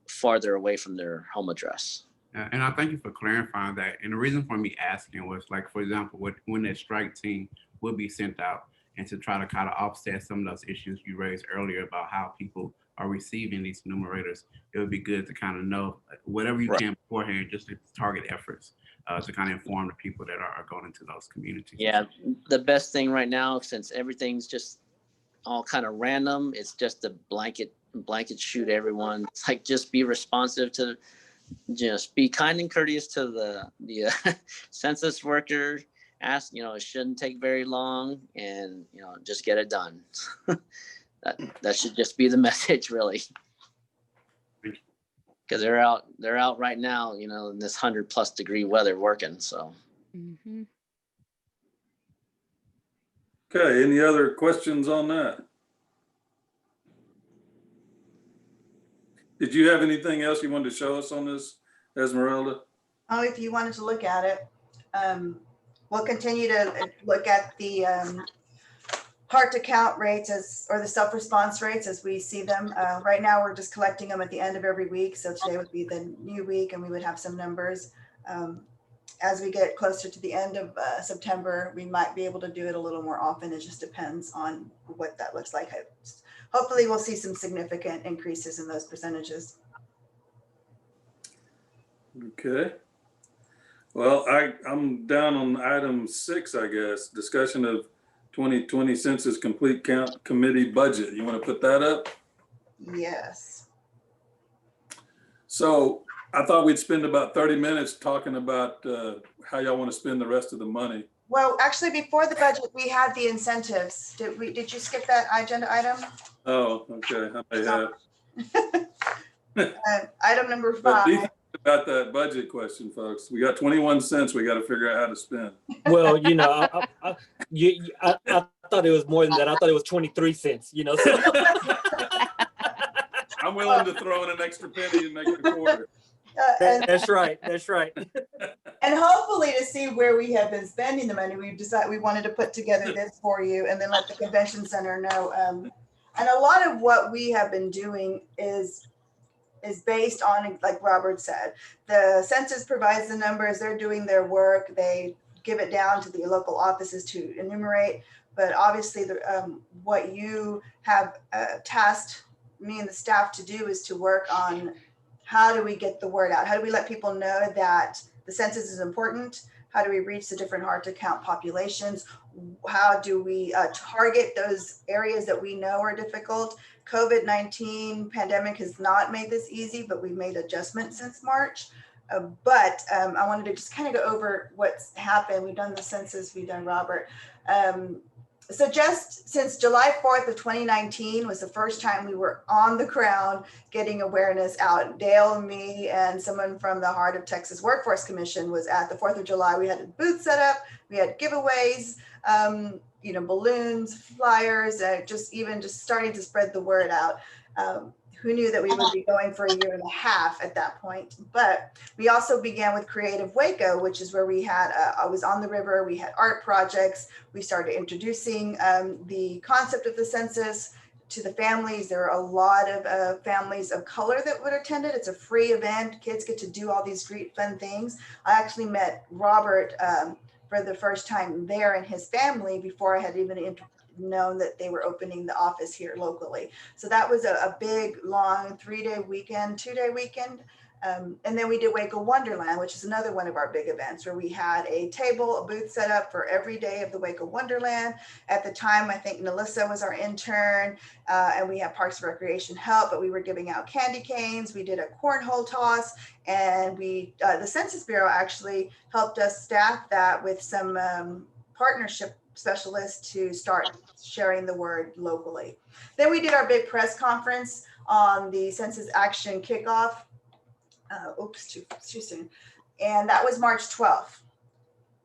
farther away from their home address. And I thank you for clarifying that. And the reason for me asking was, like, for example, when that strike team will be sent out, and to try to kind of offset some of those issues you raised earlier about how people are receiving these enumerators, it would be good to kind of know whatever you can beforehand, just to target efforts to kind of inform the people that are going into those communities. Yeah, the best thing right now, since everything's just all kind of random, it's just a blanket shoot everyone. It's like, just be responsive to, just be kind and courteous to the census worker. Ask, it shouldn't take very long, and just get it done. that should just be the message, really, because they're out right now, in this 100+ degree weather working. So Okay, any other questions on that? Did you have anything else you wanted to show us on this, Esmeralda? Oh, if you wanted to look at it, we'll continue to look at the hard to count rates or the self-response rates as we see them. Right now, we're just collecting them at the end of every week. So today would be the new week, and we would have some numbers. As we get closer to the end of September, we might be able to do it a little more often. It just depends on what that looks like. Hopefully we'll see some significant increases in those percentages. Okay. Well, I'm down on item 6, I guess, discussion of 2020 Census Complete Count Committee budget. You want to put that up? Yes. So I thought we'd spend about 30 minutes talking about how y'all want to spend the rest of the money. Well, actually, before the budget, we had the incentives. Did you skip that agenda item? Oh, okay. I may have. Item number 5. But be about that budget question, folks. We got 21 cents we got to figure out how to spend. Well, I thought it was more than that. I thought it was 23 cents, So. I'm willing to throw in an extra penny and make it a quarter. That's right. That's right. And hopefully, to see where we have been spending the money, we've decided we wanted to put together this for you and then let the convention center know. And a lot of what we have been doing is based on, like Robert said, the census provides the numbers, they're doing their work, they give it down to the local offices to enumerate. But obviously, what you have tasked me and the staff to do is to work on how do we get the word out? How do we let people know that the census is important? How do we reach the different hard to count populations? How do we target those areas that we know are difficult? COVID-19 pandemic has not made this easy, but we've made adjustments since March. But I wanted to just kind of go over what's happened. We've done the census, we've done Robert. So just since July 4th of 2019 was the first time we were on the ground getting awareness out. Dale and me and someone from the Heart of Texas Workforce Commission was at the 4th of July. We had a booth set up, we had giveaways, balloons, flyers, just starting to spread the word out. who knew that we would be going for a year and a half at that point? But we also began with Creative Waco, which is where we had, I was on the river, we had art projects. We started introducing the concept of the census to the families. There are a lot of families of color that would attend it. It's a free event. Kids get to do all these great fun things. I actually met Robert for the first time there and his family before I had even known that they were opening the office here locally. So that was a big, long 3-day weekend, 2-day weekend. And then we did Waco Wonderland, which is another one of our big events where we had a table, a booth set up for every day of the Waco Wonderland. At the time, I think Melissa was our intern, and we had Parks and Recreation help, but we were giving out candy canes. We did a cornhole toss, and the Census Bureau actually helped us staff that with some partnership specialists to start sharing the word locally. Then we did our big press conference on the Census Action Kickoff. Too soon. And that was March 12th.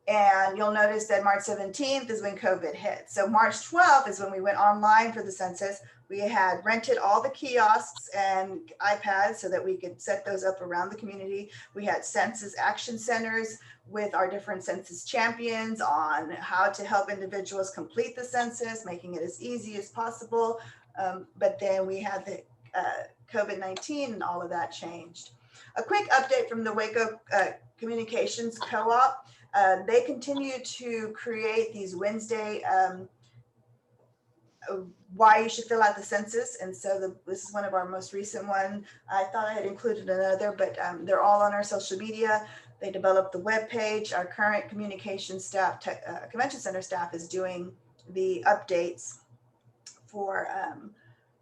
And you'll notice that March 17th is when COVID hit. So March 12th is when we went online for the census. We had rented all the kiosks and iPads so that we could set those up around the community. We had census action centers with our different census champions on how to help individuals complete the census, making it as easy as possible. But then we had the COVID-19 and all of that changed. A quick update from the Waco Communications Co-op. They continue to create these Wednesday why you should fill out the census. And so this is one of our most recent one. I thought I had included another, but they're all on our social media. They developed the webpage. Our current communications staff, convention center staff is doing the updates for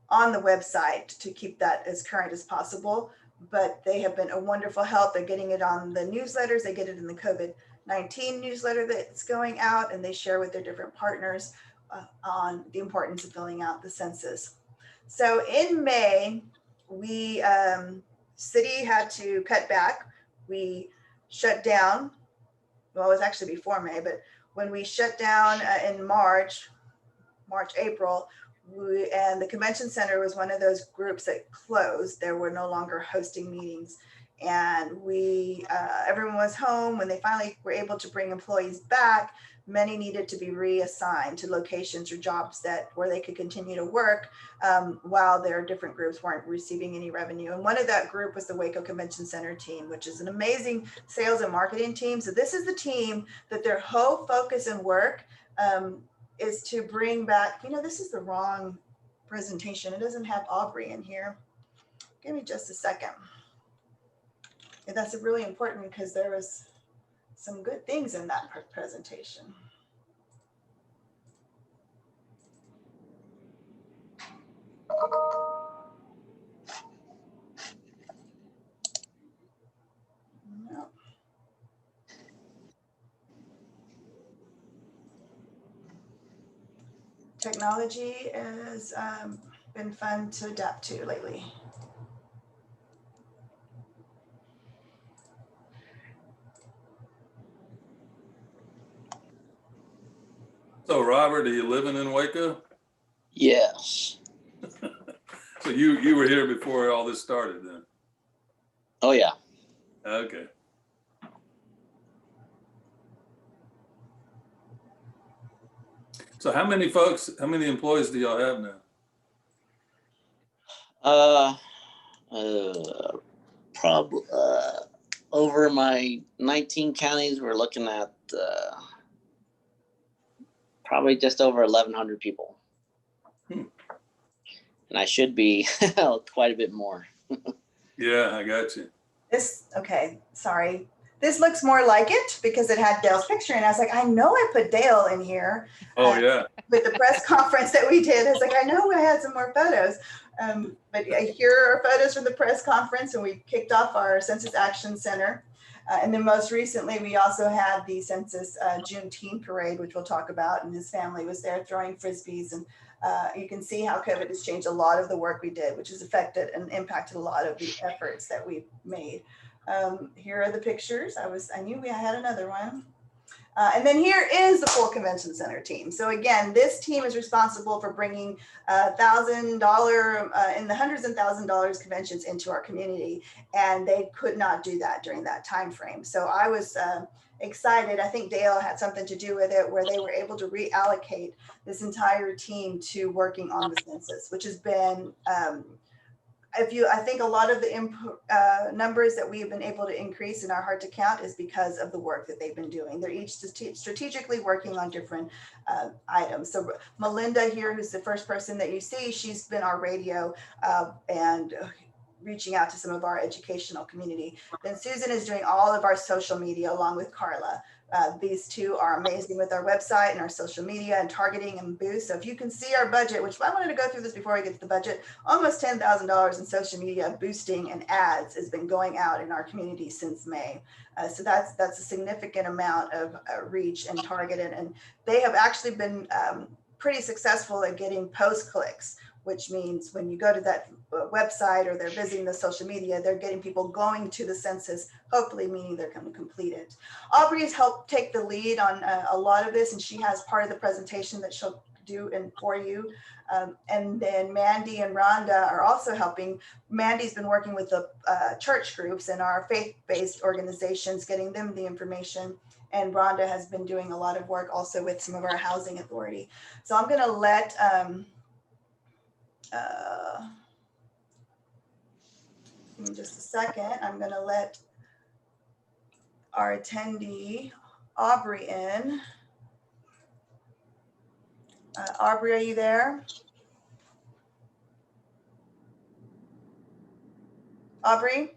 on the website to keep that as current as possible. But they have been a wonderful help. They're getting it on the newsletters. They get it in the COVID-19 newsletter that's going out, and they share with their different partners on the importance of filling out the census. So in May, we city had to cut back. We shut down. Well, it was actually before May, but when we shut down in March, April, and the convention center was one of those groups that closed. There were no longer hosting meetings, and everyone was home. When they finally were able to bring employees back, many needed to be reassigned to locations or jobs where they could continue to work while their different groups weren't receiving any revenue. And one of that group was the Waco Convention Center team, which is an amazing sales and marketing team. So this is the team that their whole focus and work is to bring back, this is the wrong presentation. It doesn't have Aubrey in here. Give me just a second. And that's really important because there was some good things in that presentation. No. Technology has been fun to adapt to lately. So Robert, are you living in Waco? Yes. So you were here before all this started then? Oh, yeah. Okay. So how many employees do y'all have now? Probably over my 19 counties, we're looking at probably just over 1,100 people. And I should be quite a bit more. Yeah, I got you. Sorry. This looks more like it because it had Dale's picture, and I was like, I know I put Dale in here. Oh yeah. With the press conference that we did, I was like, I know I had some more photos. But here are photos from the press conference, and we kicked off our Census Action Center. And then most recently, we also had the Census Juneteenth parade, which we'll talk about, and his family was there throwing Frisbees. And you can see how COVID has changed a lot of the work we did, which has affected and impacted a lot of the efforts that we made. Here are the pictures. I knew I had another one. And then here is the full convention center team. So again, this team is responsible for bringing $1,000 in the hundreds and $1,000 conventions into our community, and they could not do that during that time frame. So I was excited. I think Dale had something to do with it, where they were able to reallocate this entire team to working on the census, which has been I think a lot of the numbers that we've been able to increase in our hard to count is because of the work that they've been doing. They're each strategically working on different items. So Melinda here, who's the first person that you see, she's been our radio and reaching out to some of our educational community. Then Susan is doing all of our social media along with Carla. These two are amazing with our website and our social media and targeting and boost. So if you can see our budget, which I wanted to go through this before I get to the budget, almost $10,000 in social media boosting and ads has been going out in our community since May. So that's a significant amount of reach and targeted. And they have actually been pretty successful at getting post clicks, which means when you go to that website or they're visiting the social media, they're getting people going to the census, hopefully meaning they're going to complete it. Aubrey has helped take the lead on a lot of this, and she has part of the presentation that she'll do for you. And then Mandy and Rhonda are also helping. Mandy's been working with the church groups and our faith-based organizations, getting them the information. And Rhonda has been doing a lot of work also with some of our housing authority. So I'm going to let in just a second, I'm going to let our attendee, Aubrey, in. Aubrey, are you there? Aubrey?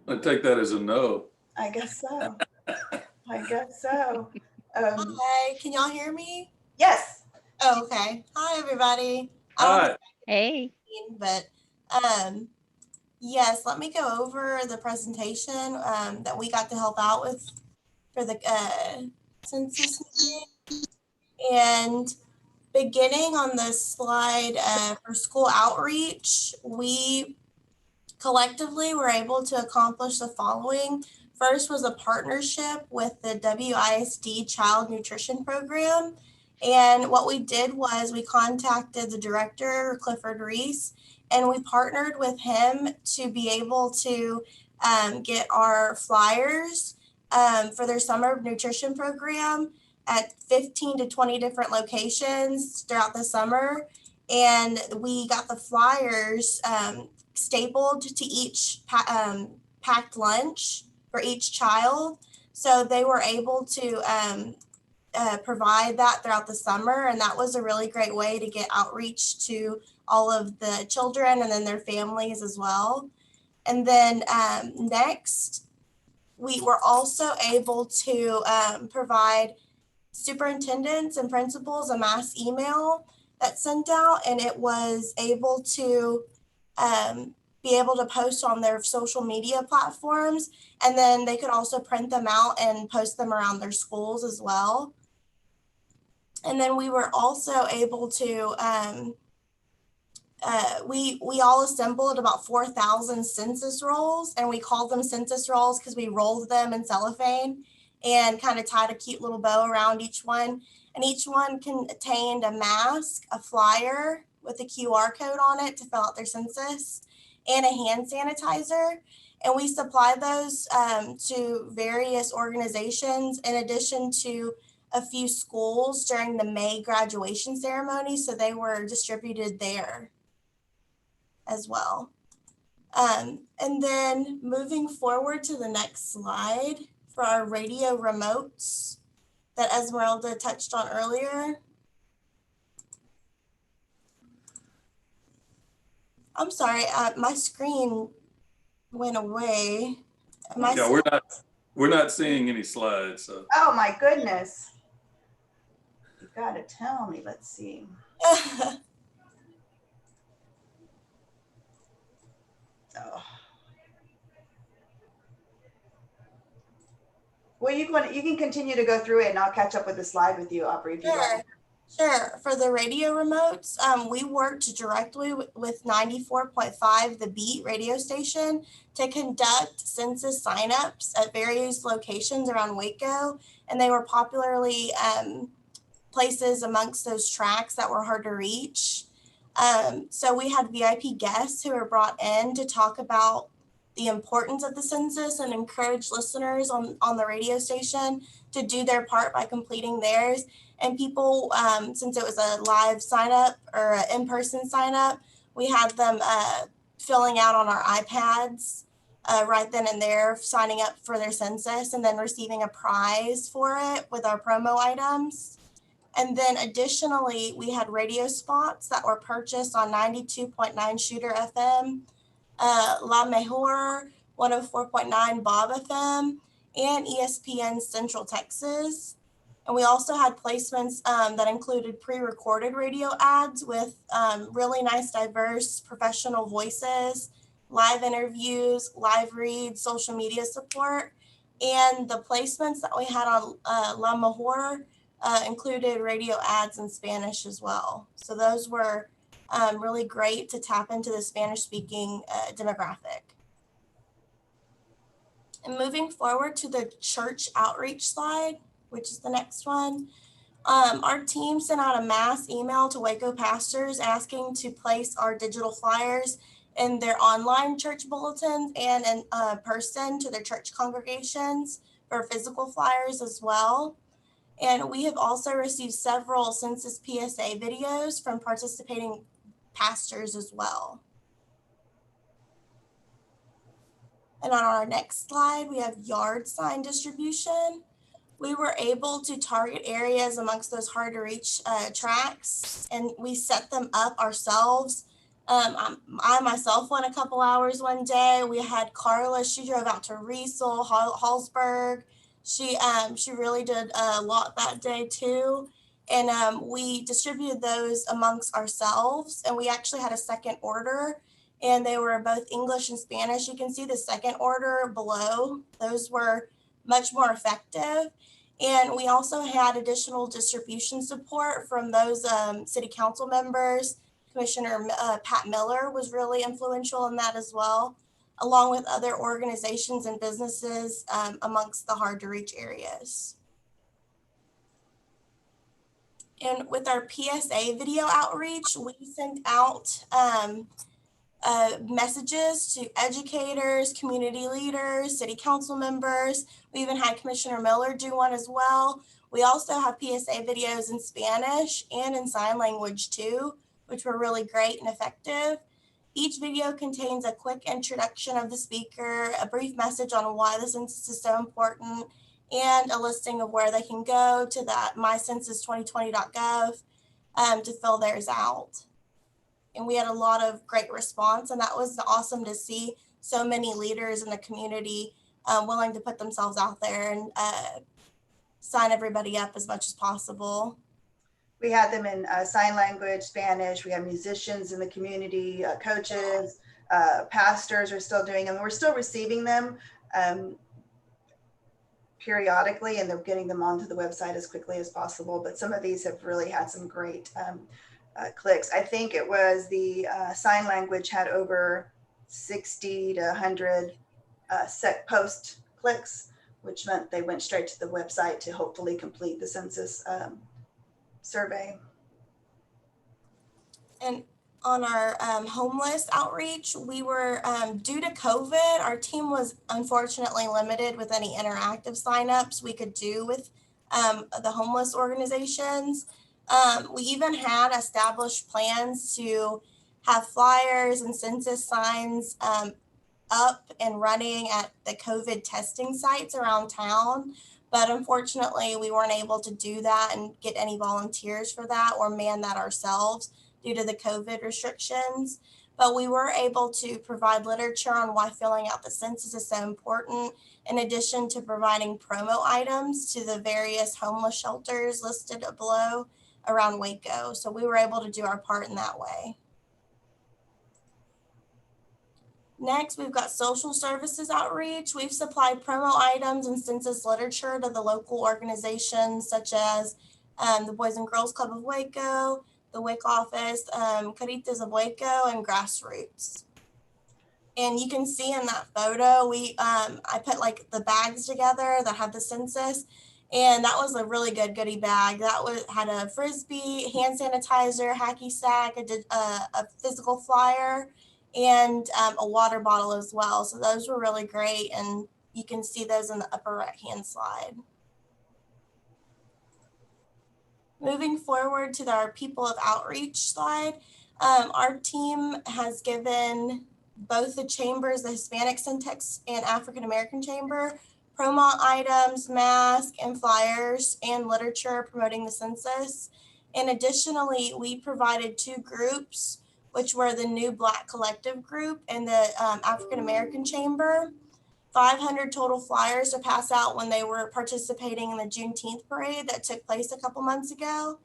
I take that as a no. I guess so. I guess so. Hi, can y'all hear me? Yes. Oh, okay. Hi, everybody. Hi. Hey. But yes, let me go over the presentation that we got to help out with for the census meeting. And beginning on the slide for school outreach, we collectively were able to accomplish the following. First was a partnership with the WISD Child Nutrition Program. And what we did was we contacted the director, Clifford Reese, and we partnered with him to be able to get our flyers for their summer nutrition program at 15 to 20 different locations throughout the summer. And we got the flyers stapled to each packed lunch for each child. So they were able to provide that throughout the summer. And that was a really great way to get outreach to all of the children and then their families as well. And then next, we were also able to provide superintendents and principals a mass email that sent out, and it was able to be able to post on their social media platforms, and then they could also print them out and post them around their schools as well. And then we were also able to, we all assembled about 4,000 census rolls, and we called them census rolls because we rolled them in cellophane and kind of tied a cute little bow around each one. And each one contained a mask, a flyer with a QR code on it to fill out their census, and a hand sanitizer. And we supplied those to various organizations in addition to a few schools during the May graduation ceremony. So they were distributed there as well. And then moving forward to the next slide for our radio remotes that Esmeralda touched on earlier. I'm sorry, my screen went away. Yeah, we're not seeing any slides. So. Oh my goodness. You gotta tell me, let's see. Oh. Well, you can continue to go through it and I'll catch up with the slide with you, Aubrey, if you like. Sure. For the radio remotes, we worked directly with 94.5, the Beat radio station, to conduct census signups at various locations around Waco. And they were popularly places amongst those tracks that were hard to reach. So we had VIP guests who were brought in to talk about the importance of the census and encourage listeners on the radio station to do their part by completing theirs. And people, since it was a live sign up or an in-person sign up, we had them filling out on our iPads right then and there, signing up for their census and then receiving a prize for it with our promo items. And then additionally, we had radio spots that were purchased on 92.9 Shooter FM, La Mejor, 104.9 Bob FM, and ESPN Central Texas. And we also had placements that included pre-recorded radio ads with really nice, diverse professional voices, live interviews, live reads, social media support. And the placements that we had on La Mejor included radio ads in Spanish as well. So those were really great to tap into the Spanish-speaking demographic. And moving forward to the church outreach slide, which is the next one. Our team sent out a mass email to Waco pastors asking to place our digital flyers in their online church bulletins and in person to their church congregations for physical flyers as well. And we have also received several Census PSA videos from participating pastors as well. And on our next slide, we have yard sign distribution. We were able to target areas amongst those hard to reach tracks, and we set them up ourselves. I myself went a couple hours one day. We had Carla, she drove out to Riesel, Hallsburg. She really did a lot that day too. And we distributed those amongst ourselves, and we actually had a second order, and they were both English and Spanish. You can see the second order below. Those were much more effective. And we also had additional distribution support from those city council members. Commissioner Pat Miller was really influential in that as well, along with other organizations and businesses amongst the hard to reach areas. And with our PSA video outreach, we sent out messages to educators, community leaders, city council members. We even had Commissioner Miller do one as well. We also have PSA videos in Spanish and in sign language too, which were really great and effective. Each video contains a quick introduction of the speaker, a brief message on why the census is so important, and a listing of where they can go to that mycensus2020.gov to fill theirs out. And we had a lot of great response, and that was awesome to see so many leaders in the community willing to put themselves out there and sign everybody up as much as possible. We had them in sign language, Spanish. We have musicians in the community, coaches, pastors are still doing them. We're still receiving them periodically, and they're getting them onto the website as quickly as possible. But some of these have really had some great clicks. I think it was the sign language had over 60 to 100 set post clicks, which meant they went straight to the website to hopefully complete the census survey. And on our homeless outreach, we were, due to COVID, our team was unfortunately limited with any interactive signups we could do with the homeless organizations. We even had established plans to have flyers and census signs up and running at the COVID testing sites around town. But unfortunately, we weren't able to do that and get any volunteers for that or man that ourselves due to the COVID restrictions. But we were able to provide literature on why filling out the census is so important, in addition to providing promo items to the various homeless shelters listed below around Waco. So we were able to do our part in that way. Next, we've got social services outreach. We've supplied promo items and census literature to the local organizations such as the Boys and Girls Club of Waco, the WIC office, Caritas of Waco, and Grassroots. And you can see in that photo, I put like the bags together that had the census, and that was a really good goodie bag. That had a Frisbee, hand sanitizer, hacky sack, a physical flyer, and a water bottle as well. So those were really great, and you can see those in the upper right-hand slide. Moving forward to our People of Outreach slide, our team has given both the chambers, the Hispanic Syntax and African American Chamber, promo items, masks, and flyers, and literature promoting the census. And additionally, we provided 2 groups, which were the New Black Collective Group and the African American Chamber. 500 total flyers to pass out when they were participating in the Juneteenth parade that took place a couple months ago.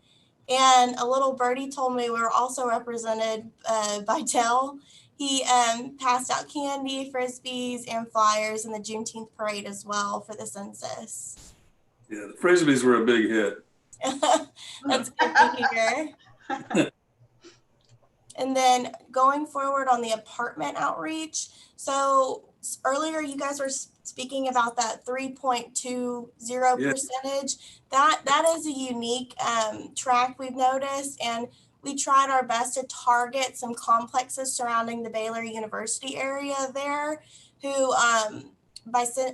And a little birdie told me we were also represented by Dell. He passed out candy, Frisbees, and flyers in the Juneteenth parade as well for the census. Yeah, the Frisbees were a big hit. That's good to hear. And then going forward on the apartment outreach. So earlier you guys were speaking about that 3.20 percentage. That is a unique track we've noticed, and we tried our best to target some complexes surrounding the Baylor University area there, who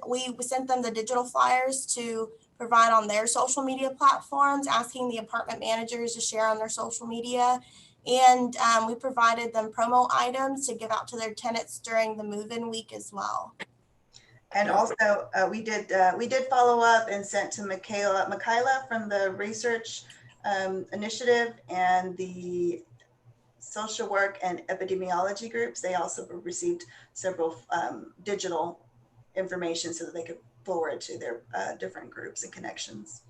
we sent them the digital flyers to provide on their social media platforms, asking the apartment managers to share on their social media. And we provided them promo items to give out to their tenants during the move-in week as well. And also we did follow up and sent to Michaela from the research initiative and the social work and epidemiology groups. They also received several digital information so that they could forward to their different groups and connections.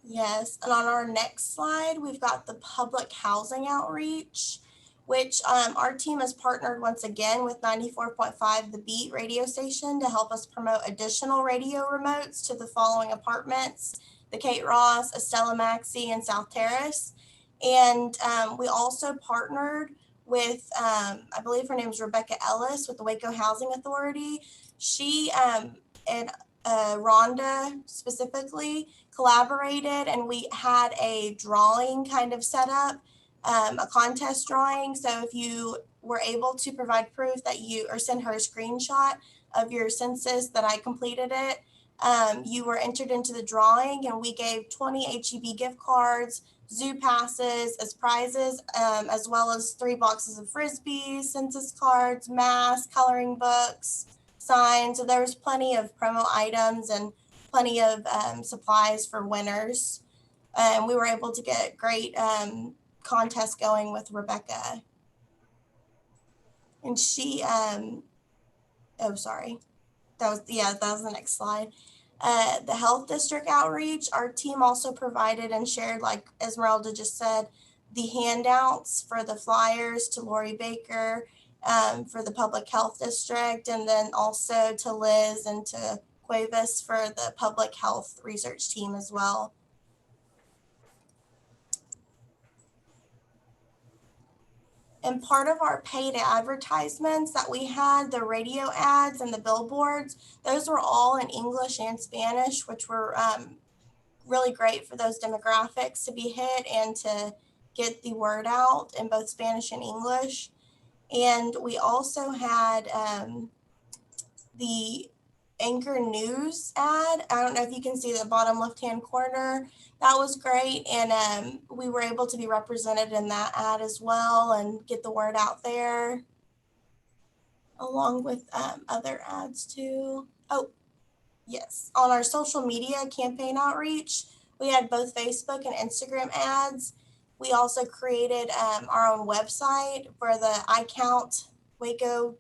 Yes, and on our next slide, we've got the public housing outreach, which our team has partnered once again with 94.5 The Beat radio station to help us promote additional radio remotes to the following apartments: the Kate Ross, Estella Maxey, and South Terrace. And we also partnered with, I believe her name is Rebecca Ellis with the Waco Housing Authority. She and Rhonda specifically collaborated, and we had a drawing kind of set up, a contest drawing. So if you were able to provide proof that you, or send her a screenshot of your census that I completed it, you were entered into the drawing, and we gave 20 HEB gift cards, zoo passes as prizes, as well as 3 boxes of Frisbees, census cards, masks, coloring books, signs. So there was plenty of promo items and plenty of supplies for winners. And we were able to get great contest going with Rebecca. And she, oh, sorry. That was the next slide. The health district outreach, our team also provided and shared, like Esmeralda just said, the handouts for the flyers to Lori Baker for the public health district, and then also to Liz and to Cuevas for the public health research team as well. And part of our paid advertisements that we had, the radio ads and the billboards, those were all in English and Spanish, which were really great for those demographics to be hit and to get the word out in both Spanish and English. And we also had the Anchor News ad. I don't know if you can see the bottom left-hand corner. That was great. And we were able to be represented in that ad as well and get the word out there, along with other ads too. Oh, yes. On our social media campaign outreach, we had both Facebook and Instagram ads. We also created our own website for the I Count Waco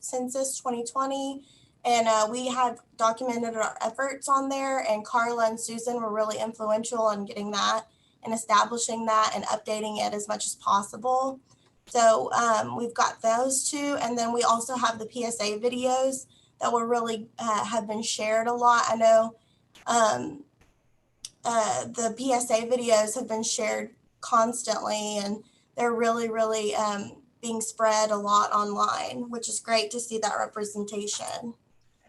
Census 2020. And we had documented our efforts on there, and Carla and Susan were really influential in getting that and establishing that and updating it as much as possible. So we've got those 2. And then we also have the PSA videos that were really have been shared a lot. I know the PSA videos have been shared constantly, and they're really being spread a lot online, which is great to see that representation.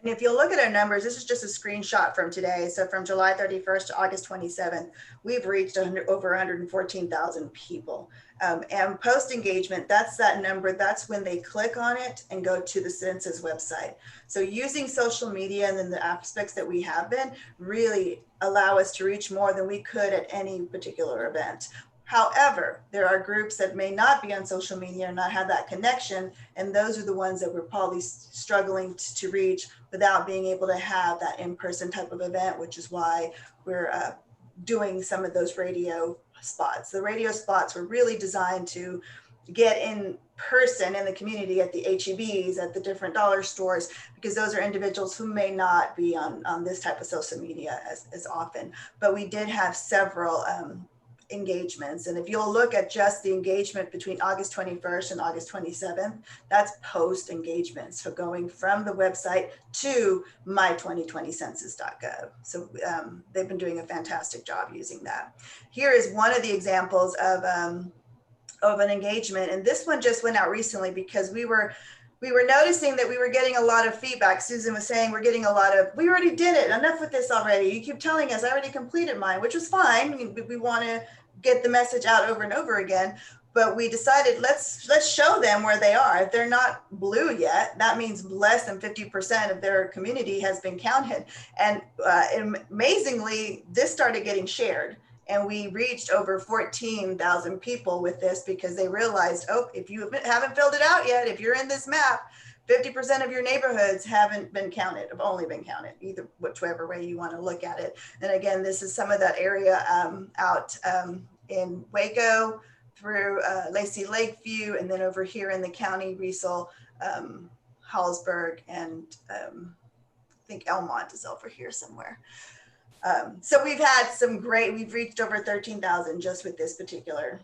And if you look at our numbers, this is just a screenshot from today. So from July 31st to August 27th, we've reached over 114,000 people. And post engagement, that's that number. That's when they click on it and go to the census website. So using social media and then the aspects that we have been really allow us to reach more than we could at any particular event. However, there are groups that may not be on social media or not have that connection, and those are the ones that we're probably struggling to reach without being able to have that in-person type of event, which is why we're doing some of those radio spots. The radio spots were really designed to get in person in the community at the HEBs, at the different dollar stores, because those are individuals who may not be on this type of social media as often. But we did have several engagements. And if you'll look at just the engagement between August 21st and August 27th, that's post engagement. So going from the website to my2020census.gov. So they've been doing a fantastic job using that. Here is one of the examples of an engagement. And this one just went out recently because we were noticing that we were getting a lot of feedback. Susan was saying we're getting a lot of, we already did it, enough with this already. You keep telling us I already completed mine, which was fine. We want to get the message out over and over again, but we decided let's show them where they are. If they're not blue yet, that means less than 50% of their community has been counted. And amazingly, this started getting shared. And we reached over 14,000 people with this because they realized, oh, if you haven't filled it out yet, if you're in this map, 50% of your neighborhoods haven't been counted, have only been counted, either whichever way you want to look at it. And again, this is some of that area out in Waco through Lacey Lakeview, and then over here in the county, Riesel, Hallsburg, and I think Elmont is over here somewhere. So we've had we've reached over 13,000 just with this particular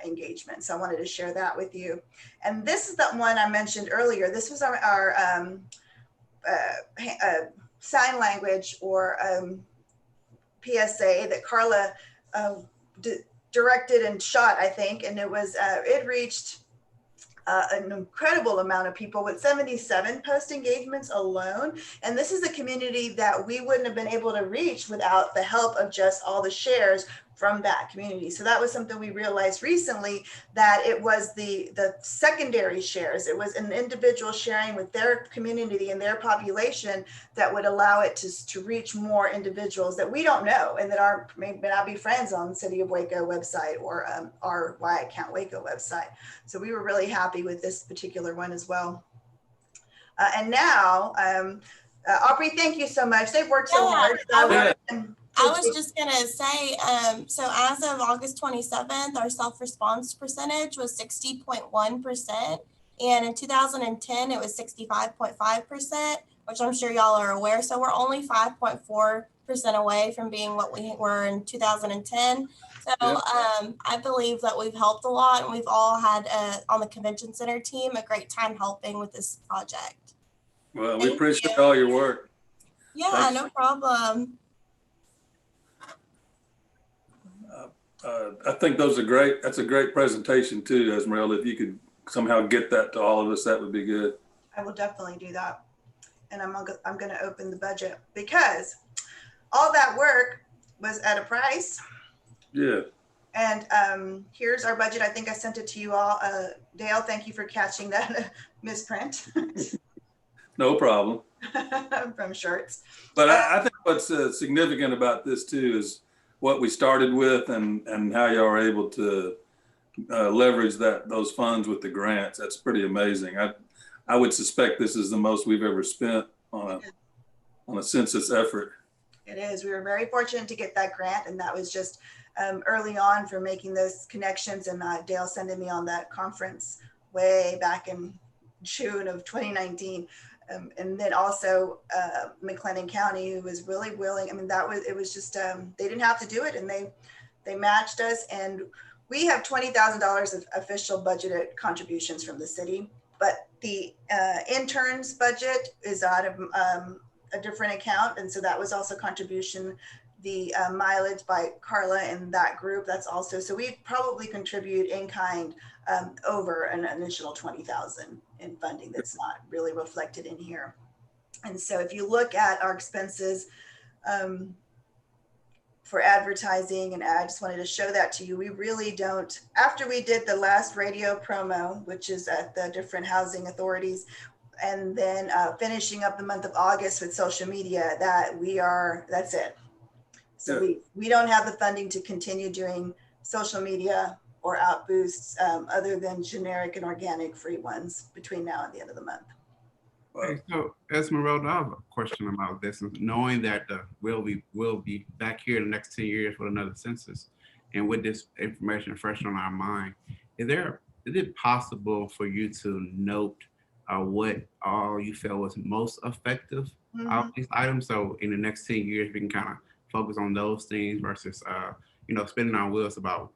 engagement. So I wanted to share that with you. And this is the one I mentioned earlier. This was our sign language or PSA that Carla directed and shot, I think. And it reached an incredible amount of people with 77 post engagements alone. And this is a community that we wouldn't have been able to reach without the help of just all the shares from that community. So that was something we realized recently, that it was the secondary shares. It was an individual sharing with their community and their population that would allow it to reach more individuals that we don't know and that may not be friends on the City of Waco website or our Why I Count Waco website. So we were really happy with this particular one as well. And now, Aubrey, thank you so much. They've worked so hard. I was just going to say, so as of August 27th, our self-response percentage was 60.1%. And in 2010, it was 65.5%, which I'm sure y'all are aware. So we're only 5.4% away from being what we were in 2010. So I believe that we've helped a lot, and we've all had on the convention center team a great time helping with this project. Well, we appreciate all your work. Yeah, Thanks. no problem. I think those are great. That's a great presentation too, Esmeralda. If you could somehow get that to all of us, that would be good. I will definitely do that. And I'm going to open the budget because all that work was at a price. Yeah. And here's our budget. I think I sent it to you all. Dale, thank you for catching that misprint. No problem. From shirts. But I think what's significant about this too is what we started with and how y'all are able to leverage those funds with the grants. That's pretty amazing. I would suspect this is the most we've ever spent on a census effort. It is. We were very fortunate to get that grant, and that was just early on for making those connections, and Dale sending me on that conference way back in June of 2019. And then also McLennan County, who was really willing. I mean, it was just, they didn't have to do it, and they matched us. And we have $20,000 of official budgeted contributions from the city, but the interns budget is out of a different account. And so that was also contribution the mileage by Carla and that group. That's also, so we probably contribute in kind over an additional 20,000 in funding that's not really reflected in here. And so if you look at our expenses for advertising, and I just wanted to show that to you, we really don't, after we did the last radio promo, which is at the different housing authorities, and then finishing up the month of August with social media, that's it. So we don't have the funding to continue doing social media or out boosts other than generic and organic free ones between now and the end of the month. Hey, so Esmeralda, I have a question about this. Knowing that we'll be back here in the next 10 years with another census, and with this information fresh on our mind, is it possible for you to note what all you felt was most effective out of these items? So in the next 10 years, we can kind of focus on those things versus spinning our wheels about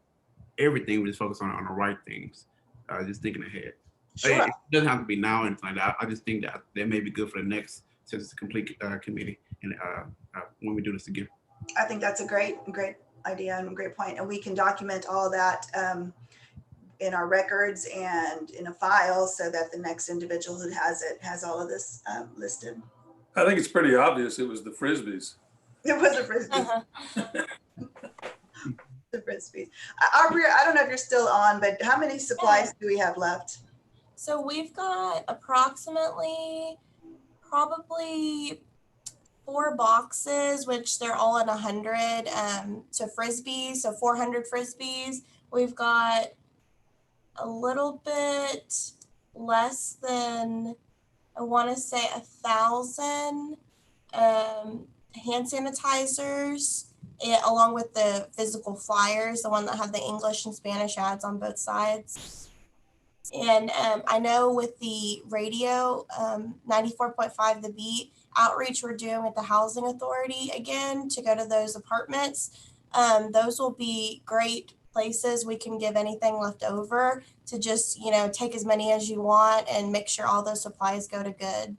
everything. We just focus on the right things. Just thinking ahead. Sure. It doesn't have to be now or anything like that. I just think that may be good for the next Census Complete committee, and when we do this again. I think that's a great idea and a great point. And we can document all that in our records and in a file so that the next individual who has it has all of this listed. I think it's pretty obvious it was the Frisbees. It was the Frisbees. The Frisbees. Aubrey, I don't know if you're still on, but how many supplies do we have left? So we've got approximately probably 4 boxes, which they're all in 100 to Frisbees, so 400 Frisbees. We've got a little bit less than, I want to say 1,000 hand sanitizers, along with the physical flyers, the one that have the English and Spanish ads on both sides. And I know with the radio, 94.5 The Beat outreach we're doing with the Housing Authority again to go to those apartments. Those will be great places. We can give anything left over to just, take as many as you want and make sure all those supplies go to good.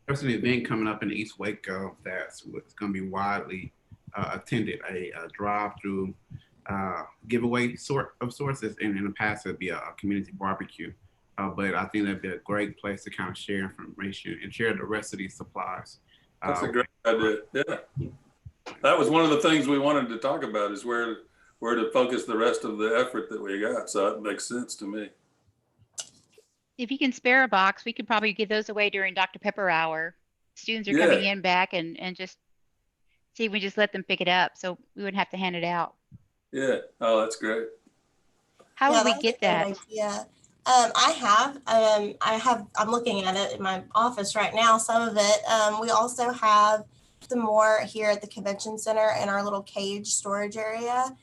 There's an event coming up in East Waco that's going to be widely attended, a drive-through giveaway sort of sources, and in the past it'd be a community barbecue, but I think that'd be a great place to kind of share information and share the rest of these supplies. That's a great idea. Yeah, that was one of the things we wanted to talk about, is where to focus the rest of the effort that we got. So it makes sense to me. If you can spare a box, we could probably give those away during Dr. Pepper hour. Students are coming in back and just see if we just let them pick it up, so we wouldn't have to hand it out. Yeah. Oh, that's great. How would we get that? Yeah. I'm looking at it in my office right now, some of it. We also have some more here at the convention center in our little cage storage area.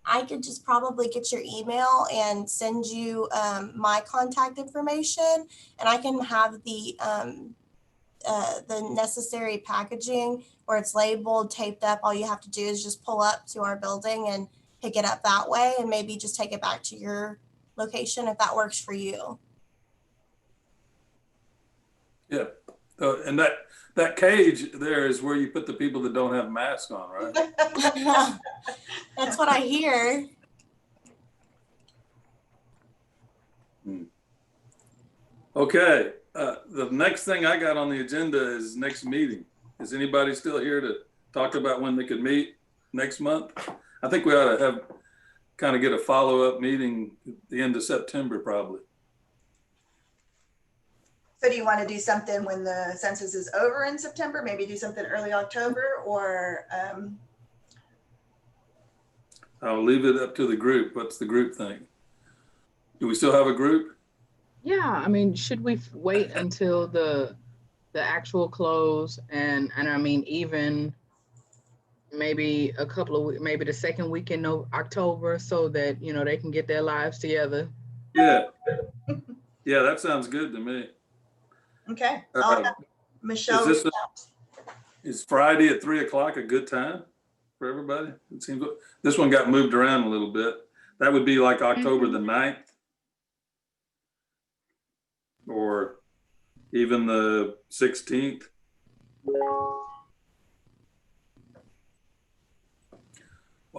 I could just probably get your email and send you my contact information, and I can have the necessary packaging where it's labeled, taped up. All you have to do is just pull up to our building and pick it up that way, and maybe just take it back to your location if that works for you. Yeah. And that cage there is where you put the people that don't have masks on, right? That's what I hear. Okay. The next thing I got on the agenda is next meeting. Is anybody still here to talk about when they could meet next month? I think we ought to kind of get a follow-up meeting at the end of September, probably. So do you want to do something when the census is over in September? Maybe do something early October, or? I'll leave it up to the group. What's the group think? Do we still have a group? Yeah, I mean, should we wait until the actual close, and I mean, even maybe a couple of, maybe the second week in October, so that they can get their lives together? Yeah. Yeah, that sounds good to me. Okay. I'll have Michelle. Is Friday at 3 o'clock a good time for everybody? It seems this one got moved around a little bit. That would be like October the 9th. Or even the 16th.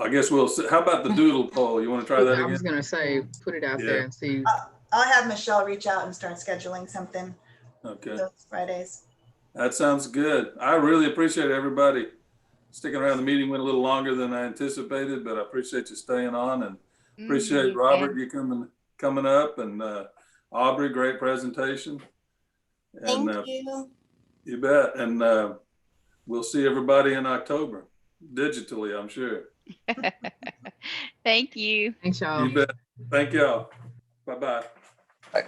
I guess we'll see. How about the doodle poll? You want to try that I was again? gonna say, put it out there Yeah. and see. I'll have Michelle reach out and start scheduling something Okay, those Fridays. that sounds good. I really appreciate everybody sticking around. The meeting went a little longer than I anticipated, but I appreciate you staying on, and appreciate Mhm, Robert, and- you coming up, and Aubrey, great presentation. And Thank you. you bet. And we'll see everybody in October, digitally, I'm sure. Thank you. Thanks, y'all. You bet. Thank y'all. Bye-bye. Bye.